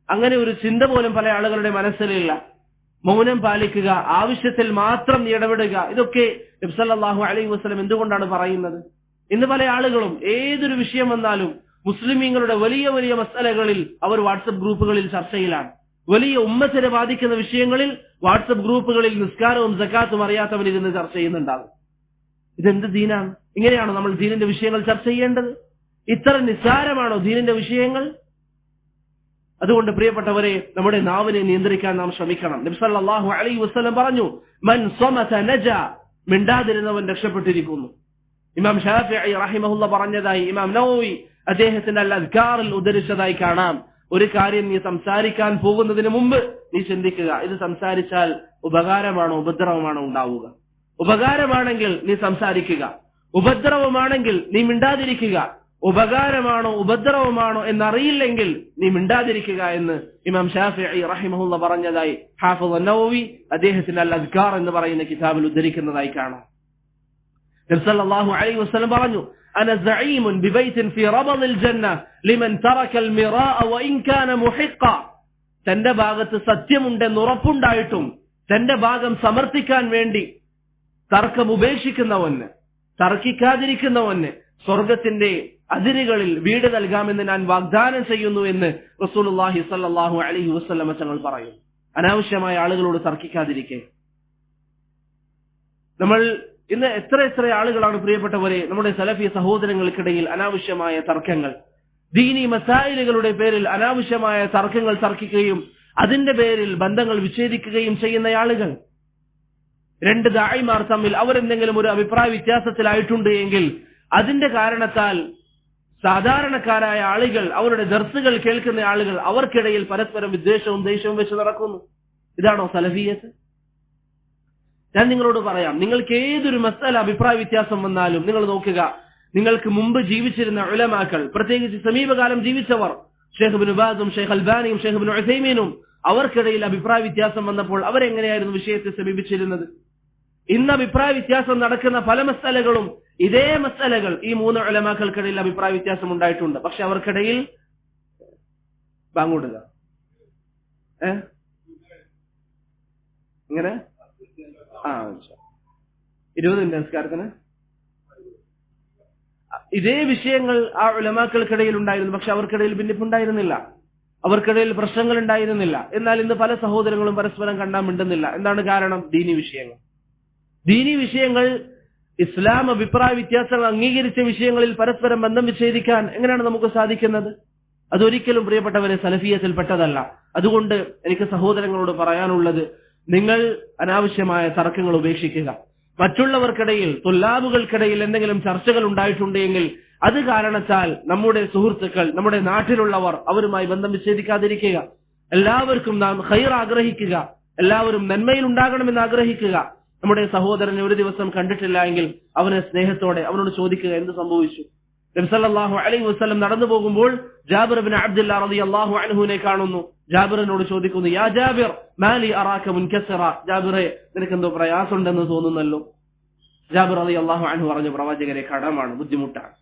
അങ്ങനെ ഒരു ചിന്ത പോലും പല ആളുകളുടെ മനസ്സിലില്ല. മൗനം പാലിക്കുക, ആവശ്യത്തിൽ മാത്രം ഇടപെടുക, ഇതൊക്കെ നബി സല്ലല്ലാഹു അലൈഹി വസല്ലം എന്തുകൊണ്ടാണ് പറയുന്നത്? ഇന്ന് പല ആളുകളും ഏതൊരു വിഷയം വന്നാലും മുസ്ലിമീങ്ങളുടെ വലിയ വലിയ മസലകളിൽ അവർ വാട്സപ്പ് ഗ്രൂപ്പുകളിൽ ചർച്ചയിലാണ്. വലിയ ഉമ്മത്തിനെ ബാധിക്കുന്ന വിഷയങ്ങളിൽ വാട്സപ്പ് ഗ്രൂപ്പുകളിൽ നിസ്കാരവും സക്കാത്തും അറിയാത്തവർ ഇരുന്ന് ചർച്ച ചെയ്യുന്നുണ്ടാകും. ഇതെന്ത് ദീനാണ്? ഇങ്ങനെയാണോ നമ്മൾ ദീനിന്റെ വിഷയങ്ങൾ ചർച്ച ചെയ്യേണ്ടത്? ഇത്ര നിസ്സാരമാണോ ദീനിന്റെ വിഷയങ്ങൾ? അതുകൊണ്ട് പ്രിയപ്പെട്ടവരെ, നമ്മുടെ നാവിനെ നിയന്ത്രിക്കാൻ നാം ശ്രമിക്കണം. നബി സല്ലല്ലാഹു അലൈഹി വസല്ലം പറഞ്ഞു, മൻ സമത നജ, മിണ്ടാതിരുന്നവൻ രക്ഷപ്പെട്ടിരിക്കുന്നു. ഇമാം ഷാഫിഈ റഹിമഹുല്ലാഹ് പറഞ്ഞതായി ഇമാം നവവി അദ്ദേഹത്തിന്റെ അൽ അദ്കാറിൽ ഉദ്ധരിച്ചതായി കാണാം. ഒരു കാര്യം നീ സംസാരിക്കാൻ പോകുന്നതിന് മുമ്പ് നീ ചിന്തിക്കുക, ഇത് സംസാരിച്ചാൽ ഉപകാരമാണോ ഉപദ്രവമാണോ ഉണ്ടാവുക? ഉപകാരമാണെങ്കിൽ നീ സംസാരിക്കുക, ഉപദ്രവമാണെങ്കിൽ നീ മിണ്ടാതിരിക്കുക. ഉപകാരമാണോ ഉപദ്രവമാണോ എന്നറിയില്ലെങ്കിൽ നീ മിണ്ടാതിരിക്കുക എന്ന് ഇമാം ഷാഫിഈ റഹിമഹുല്ലാഹ് പറഞ്ഞതായി ഹാഫിദ് അൻ-നവവി അദ്ദേഹത്തിന്റെ അൽ അദ്കാർ എന്ന് പറയുന്ന കിതാബിൽ ഉദ്ധരിക്കുന്നതായി കാണാം. നബി സല്ലല്ലാഹു അലൈഹി വസല്ലം പറഞ്ഞു, അന സഈമുൻ ബിബൈത്തിൻ ഫീ റബദിൽ ജന്ന ലിമൻ തറകൽ മിറാഅ വഇൻ കാന മുഹിഖ. തന്റെ ഭാഗത്ത് സത്യമുണ്ടെന്ന് ഉറപ്പുണ്ടായിട്ടും തന്റെ ഭാഗം സമർത്ഥിക്കാൻ വേണ്ടി തർക്കം ഉപേക്ഷിക്കുന്നവന്, തർക്കിക്കാതിരിക്കുന്നവന് സ്വർഗത്തിന്റെ അതിരുകളിൽ വീട് നൽകാമെന്ന് ഞാൻ വാഗ്ദാനം ചെയ്യുന്നു എന്ന് റസൂലുള്ളാഹി സ്വല്ലല്ലാഹു അലൈഹി വസല്ലം തങ്ങൾ പറയും. അനാവശ്യമായ ആളുകളോട് തർക്കിക്കാതിരിക്കുക. നമ്മൾ ഇന്ന് എത്ര ആളുകളാണ് പ്രിയപ്പെട്ടവരെ നമ്മുടെ സലഫി സഹോദരങ്ങൾക്കിടയിൽ അനാവശ്യമായ തർക്കങ്ങൾ, ദീനി മസായിലുകളുടെ പേരിൽ അനാവശ്യമായ തർക്കങ്ങൾ തർക്കിക്കുകയും അതിന്റെ പേരിൽ ബന്ധങ്ങൾ വിച്ഛേദിക്കുകയും ചെയ്യുന്ന ആളുകൾ. രണ്ട് ദാഇമാർ തമ്മിൽ അവരെന്തെങ്കിലും ഒരു അഭിപ്രായ വ്യത്യാസത്തിലായിട്ടുണ്ട് എങ്കിൽ അതിന്റെ കാരണത്താൽ സാധാരണക്കാരായ ആളുകൾ, അവരുടെ ദർസുകൾ കേൾക്കുന്ന ആളുകൾ, അവർക്കിടയിൽ പരസ്പരം വിദ്വേഷവും ദേഷ്യവും വെച്ച് നടക്കുന്നു. ഇതാണോ സലഫിയത്ത്? ഞാൻ നിങ്ങളോട് പറയാം, നിങ്ങൾക്ക് ഏതൊരു മസല അഭിപ്രായ വ്യത്യാസം വന്നാലും നിങ്ങൾ നോക്കുക, നിങ്ങൾക്ക് മുമ്പ് ജീവിച്ചിരുന്ന ഉലമാക്കൾ, പ്രത്യേകിച്ച് സമീപകാലം ജീവിച്ചവർ, ഷെയ്ഖ് ഇബ്നു ബാസും ഷെയ്ഖ് അൽബാനിയും ഷെയ്ഖ് ഇബ്നു ഉസൈമീനും, അവർക്കിടയിൽ അഭിപ്രായ വ്യത്യാസം വന്നപ്പോൾ അവരെങ്ങനെയായിരുന്നു വിഷയത്തെ സമീപിച്ചിരുന്നത്? ഇന്ന് അഭിപ്രായ വ്യത്യാസം നടക്കുന്ന പല മസലകളും, ഇതേ മസലകൾ ഈ മൂന്ന് ഉലമാക്കൾക്കിടയിൽ അഭിപ്രായ വ്യത്യാസം ഉണ്ടായിട്ടുണ്ട്. പക്ഷെ അവർക്കിടയിൽ ബാങ്ങോടുക ഇങ്ങനെ 20 നമസ്കാരത്തിന് ഇതേ വിഷയങ്ങൾ ആ ഉലമാക്കൾക്കിടയിൽ ഉണ്ടായിരുന്നു. പക്ഷെ അവർക്കിടയിൽ ഭിന്നിപ്പുണ്ടായിരുന്നില്ല, അവർക്കിടയിൽ പ്രശ്നങ്ങൾ ഉണ്ടായിരുന്നില്ല. എന്നാൽ ഇന്ന് പല സഹോദരങ്ങളും പരസ്പരം കണ്ടാൻ മിണ്ടുന്നില്ല. എന്താണ് കാരണം? ദീനി വിഷയങ്ങൾ ഇസ്ലാം അഭിപ്രായ വ്യത്യാസങ്ങൾ അംഗീകരിച്ച വിഷയങ്ങളിൽ പരസ്പരം ബന്ധം വിച്ഛേദിക്കാൻ എങ്ങനെയാണ് നമുക്ക് സാധിക്കുന്നത്? അതൊരിക്കലും പ്രിയപ്പെട്ടവരെ സലഫിയത്തിൽ പെട്ടതല്ല. അതുകൊണ്ട് എനിക്ക് സഹോദരങ്ങളോട് പറയാനുള്ളത്, നിങ്ങൾ അനാവശ്യമായ തർക്കങ്ങൾ ഉപേക്ഷിക്കുക. മറ്റുള്ളവർക്കിടയിൽ, തുല്ലാബുകൾക്കിടയിൽ എന്തെങ്കിലും ചർച്ചകൾ ഉണ്ടായിട്ടുണ്ടെങ്കിൽ അത് കാരണത്താൽ നമ്മുടെ സുഹൃത്തുക്കൾ, നമ്മുടെ നാട്ടിലുള്ളവർ, അവരുമായി ബന്ധം വിച്ഛേദിക്കാതിരിക്കുക. എല്ലാവർക്കും നാം ഖൈർ ആഗ്രഹിക്കുക, എല്ലാവരും നന്മയിൽ ഉണ്ടാകണമെന്ന് ആഗ്രഹിക്കുക. നമ്മുടെ സഹോദരനെ ഒരു ദിവസം കണ്ടിട്ടില്ല എങ്കിൽ അവനെ സ്നേഹത്തോടെ അവനോട് ചോദിക്കുക, എന്ത് സംഭവിച്ചു? നബി സല്ലല്ലാഹു അലൈഹി വസല്ലം നടന്നു പോകുമ്പോൾ ജാബിർ ഇബ്നു അബ്ദുല്ലാഹ് റളിയല്ലാഹു അൻഹുവിനെ കാണുന്നു. ജാബിറിനോട് ചോദിക്കുന്നു, യാ ജാബിർ മാലി അറാക മുൻകസറ, ജാബിറെ നിനക്ക് എന്തോ പ്രയാസമുണ്ടെന്ന് തോന്നുന്നല്ലോ. ജാബിർ റളിയല്ലാഹു അൻഹു പറഞ്ഞു, പ്രവാചകരെ കടമാണ്, ബുദ്ധിമുട്ടാണ്.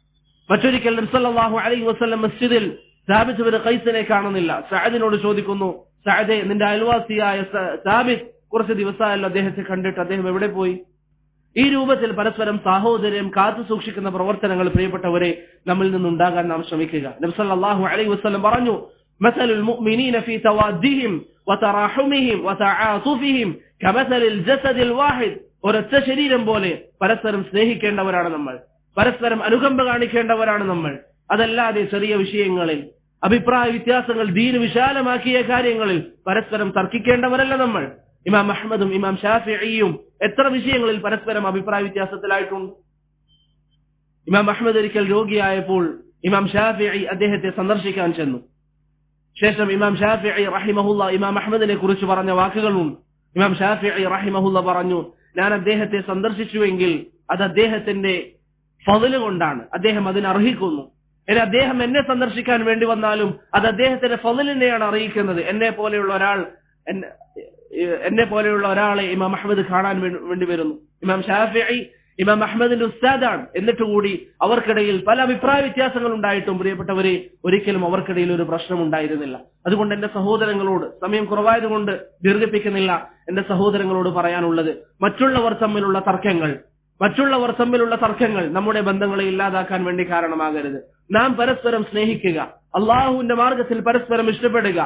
മറ്റൊരിക്കൽ നബി സല്ലല്ലാഹു അലൈഹി വസല്ലം മസ്ജിദിൽ സാബിത്ത് ബിൻ ഖൈസിനെ കാണുന്നില്ല. സഅദിനോട് ചോദിക്കുന്നു, സഅദേ, നിന്റെ അയൽവാസിയായ സാബിത്ത് കുറച്ച് ദിവസമായല്ലോ അദ്ദേഹത്തെ കണ്ടിട്ട്, അദ്ദേഹം എവിടെ പോയി? ഈ രൂപത്തിൽ പരസ്പരം സാഹോദര്യം കാത്തു സൂക്ഷിക്കുന്ന പ്രവർത്തനങ്ങൾ പ്രിയപ്പെട്ടവരെ നമ്മിൽ നിന്നുണ്ടാകാൻ നാം ശ്രമിക്കുക. നബി സല്ലല്ലാഹു അലൈഹി വസല്ലം പറഞ്ഞു, മസലുൽ മുഅ്മിനീന ഫീ തവാദ്ദിഹിം വതറാഹുമിഹിം വതആതുഫിഹിം കമസലിൽ ജസദിൽ വാഹിദ്. ഒരൊറ്റ ശരീരം പോലെ പരസ്പരം സ്നേഹിക്കേണ്ടവരാണ് നമ്മൾ, പരസ്പരം അനുകമ്പ കാണിക്കേണ്ടവരാണ് നമ്മൾ. അതല്ലാതെ ചെറിയ വിഷയങ്ങളിൽ, അഭിപ്രായ വ്യത്യാസങ്ങൾ, ദീൻ വിശാലമാക്കിയ കാര്യങ്ങളിൽ പരസ്പരം തർക്കിക്കേണ്ടവരല്ല നമ്മൾ. ഇമാം അഹ്മദും ഇമാം ഷാഫിഈയും എത്ര വിഷയങ്ങളിൽ പരസ്പരം അഭിപ്രായ വ്യത്യാസത്തിലായിട്ടുണ്ട്. ഇമാം അഹ്മദ് ഒരിക്കൽ രോഗിയായപ്പോൾ ഇമാം ഷാഫിഈ അദ്ദേഹത്തെ സന്ദർശിക്കാൻ ചെന്നു. ശേഷം ഇമാം ഷാഫിഈ റഹിമഹുല്ല ഇമാം അഹ്മദിനെ കുറിച്ച് പറഞ്ഞ വാക്കുകളുണ്ട്. ഇമാം ഷാഫിഈ റഹിമഹുല്ല പറഞ്ഞു, ഞാൻ അദ്ദേഹത്തെ സന്ദർശിച്ചുവെങ്കിൽ അത് അദ്ദേഹത്തിന്റെ ഫضل കൊണ്ടാണ്, അദ്ദേഹം അതിന് അർഹിക്കുന്നു. ഇനി അദ്ദേഹം എന്നെ സന്ദർശിക്കാൻ വേണ്ടി വന്നാലും അത് അദ്ദേഹത്തിന്റെ ഫضലിനെയാണ് അറിയിക്കുന്നത്. എന്നെ പോലെയുള്ള ഒരാളെ ഇമാം അഹ്മദ് കാണാൻ വേണ്ടി വരുന്നു. ഇമാം ഷാഫിഈ ഇമാം അഹ്മദിന്റെ ഉസ്താദാണ്. എന്നിട്ട് കൂടി അവർക്കിടയിൽ പല അഭിപ്രായ വ്യത്യാസങ്ങൾ ഉണ്ടായിട്ടും പ്രിയപ്പെട്ടവരെ ഒരിക്കലും അവർക്കിടയിൽ ഒരു പ്രശ്നം ഉണ്ടായിരുന്നില്ല. അതുകൊണ്ട് എന്റെ സഹോദരങ്ങളോട്, സമയം കുറവായതുകൊണ്ട് ദീർഘിപ്പിക്കുന്നില്ല, എന്റെ സഹോദരങ്ങളോട് പറയാനുള്ളത്, മറ്റുള്ളവർ തമ്മിലുള്ള തർക്കങ്ങൾ നമ്മുടെ ബന്ധങ്ങളെ ഇല്ലാതാക്കാൻ വേണ്ടി കാരണമാകരുത്. നാം പരസ്പരം സ്നേഹിക്കുക, അള്ളാഹുവിന്റെ മാർഗത്തിൽ പരസ്പരം ഇഷ്ടപ്പെടുക.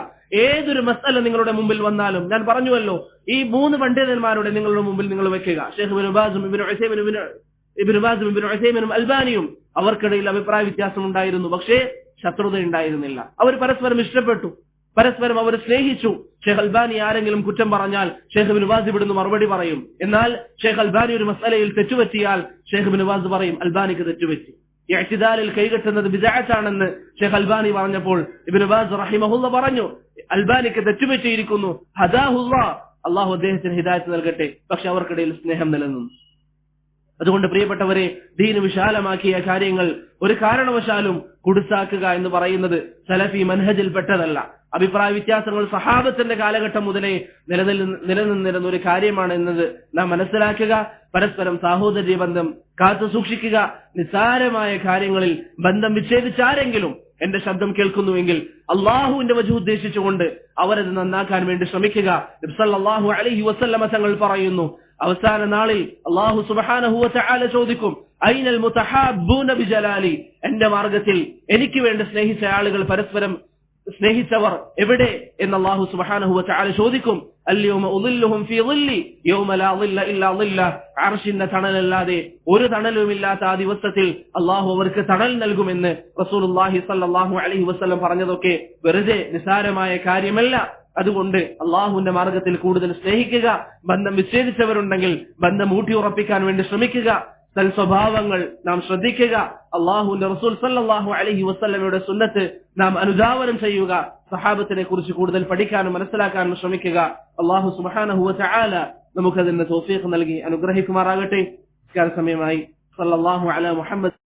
ഏതൊരു മസ്അല നിങ്ങളുടെ മുമ്പിൽ വന്നാലും, ഞാൻ പറഞ്ഞുവല്ലോ, ഈ 3 പണ്ഡിതന്മാരുടെ നിങ്ങളുടെ മുമ്പിൽ നിങ്ങൾ വെക്കുക, ഷെയ്ഖ് ഇബ്നു ബാസും ഇബ്നു ഉസൈമിനും അൽബാനിയും. അവർക്കിടയിൽ അഭിപ്രായ വ്യത്യാസം ഉണ്ടായിരുന്നു, പക്ഷേ ശത്രുത ഉണ്ടായിരുന്നില്ല. അവർ പരസ്പരം ഇഷ്ടപ്പെട്ടു, പരസ്പരം അവർ സ്നേഹിച്ചു. ഷെയ്ഖ് അൽബാനി ആരെങ്കിലും കുറ്റം പറഞ്ഞാൽ ഷെയ്ഖ് ഇബ്നു ബാസ് ഇവിടുന്ന് മറുപടി പറയും. എന്നാൽ ഷെയ്ഖ് അൽബാനി ഒരു മസ്അലയിൽ തെറ്റുപറ്റിയാൽ ഷെയ്ഖ് ഇബ്നു ബാസ് പറയും, അൽബാനിക്ക് തെറ്റുപറ്റി. ഇഅ്തിദാലിൽ കൈകെട്ടുന്നത് ബിദ്അത്താണെന്ന് ഷെയ്ഖ് അൽബാനി പറഞ്ഞപ്പോൾ ഇബ്നു ബാസ് റഹിമഹുല്ല പറഞ്ഞു, അൽബാനിക്ക് തെറ്റുപറ്റിയിരിക്കുന്നു, ഹദാഹുല്ലാഹ്, അള്ളാഹു അദ്ദേഹത്തിന് ഹിദായത്ത് നൽകട്ടെ. പക്ഷെ അവർക്കിടയിൽ സ്നേഹം നിലനിന്നു. അതുകൊണ്ട് പ്രിയപ്പെട്ടവരെ, ദീന് വിശാലമാക്കിയ കാര്യങ്ങൾ ഒരു കാരണവശാലും കുടുസാക്കുക എന്ന് പറയുന്നത് സലഫി മനഹജിൽ പെട്ടതല്ല. അഭിപ്രായ വ്യത്യാസങ്ങൾ സഹാബത്തിന്റെ കാലഘട്ടം മുതലേ നിലനിന്നിരുന്ന ഒരു കാര്യമാണ് എന്നത് നാം മനസ്സിലാക്കുക. പരസ്പരം സാഹോദര്യ ബന്ധം കാത്തു സൂക്ഷിക്കുക. നിസ്സാരമായ കാര്യങ്ങളിൽ ബന്ധം വിച്ഛേദിച്ചാരെങ്കിലും എന്റെ ശബ്ദം കേൾക്കുന്നുവെങ്കിൽ അള്ളാഹുവിന്റെ വജഹ് ഉദ്ദേശിച്ചുകൊണ്ട് അവരത് നന്നാക്കാൻ വേണ്ടി ശ്രമിക്കുക. നബി സല്ലല്ലാഹു അലൈഹി വസല്ലമ തങ്ങൾ പറയുന്നു, അവസാന നാളിൽ അല്ലാഹു സുബ്ഹാനഹു വ തആല ചോദിക്കും, ഐനൽ മുതഹാബ്ബൂന ബിജലാലി, എന്റെ മാർഗത്തിൽ എനിക്ക് വേണ്ടി സ്നേഹിച്ച ആളുകൾ, പരസ്പരം സ്നേഹിച്ചവർ എവിടെ എന്ന് അല്ലാഹു സുബ്ഹാനഹു വ തആല ചോദിക്കും. അൽയൗമ ഉദില്ലുഹും ഫീ ളില്ലി യൗമ ലാ ളില്ല ഇല്ലാ ളില്ല, അർശിന്റെ തണലല്ലാതെ ഒരു തണലുമില്ലാത്ത ആ ദിവസത്തിൽ അല്ലാഹു അവർക്ക് തണൽ നൽകുമെന്ന് റസൂലുള്ളാഹി സ്വല്ലല്ലാഹു അലൈഹി വസല്ലം പറഞ്ഞതൊക്കെ വെറുതെ നിസാരമായ കാര്യമല്ല. അതുകൊണ്ട് അള്ളാഹുവിന്റെ മാർഗത്തിൽ കൂടുതൽ സ്നേഹിക്കുക. ബന്ധം വിച്ഛേദിച്ചവരുണ്ടെങ്കിൽ ബന്ധം ഊട്ടിയുറപ്പിക്കാൻ വേണ്ടി ശ്രമിക്കുക. സൽസ്വഭാവങ്ങൾ നാം ശ്രദ്ധിക്കുക. അള്ളാഹുവിന്റെ റസൂൽ സല്ലല്ലാഹു അലൈഹി വസല്ലമയുടെ സുന്നത്ത് നാം അനുധാവനം ചെയ്യുക. സഹാബത്തിനെ കുറിച്ച് കൂടുതൽ പഠിക്കാനും മനസ്സിലാക്കാനും ശ്രമിക്കുക. അള്ളാഹു സുബ്ഹാനഹു വ തആല നമുക്കതിന് തൗഫീഖ് നൽകി അനുഗ്രഹിക്കുമാറാകട്ടെ. സമയമായി. സല്ലല്ലാഹു അലാ മുഹമ്മദ്.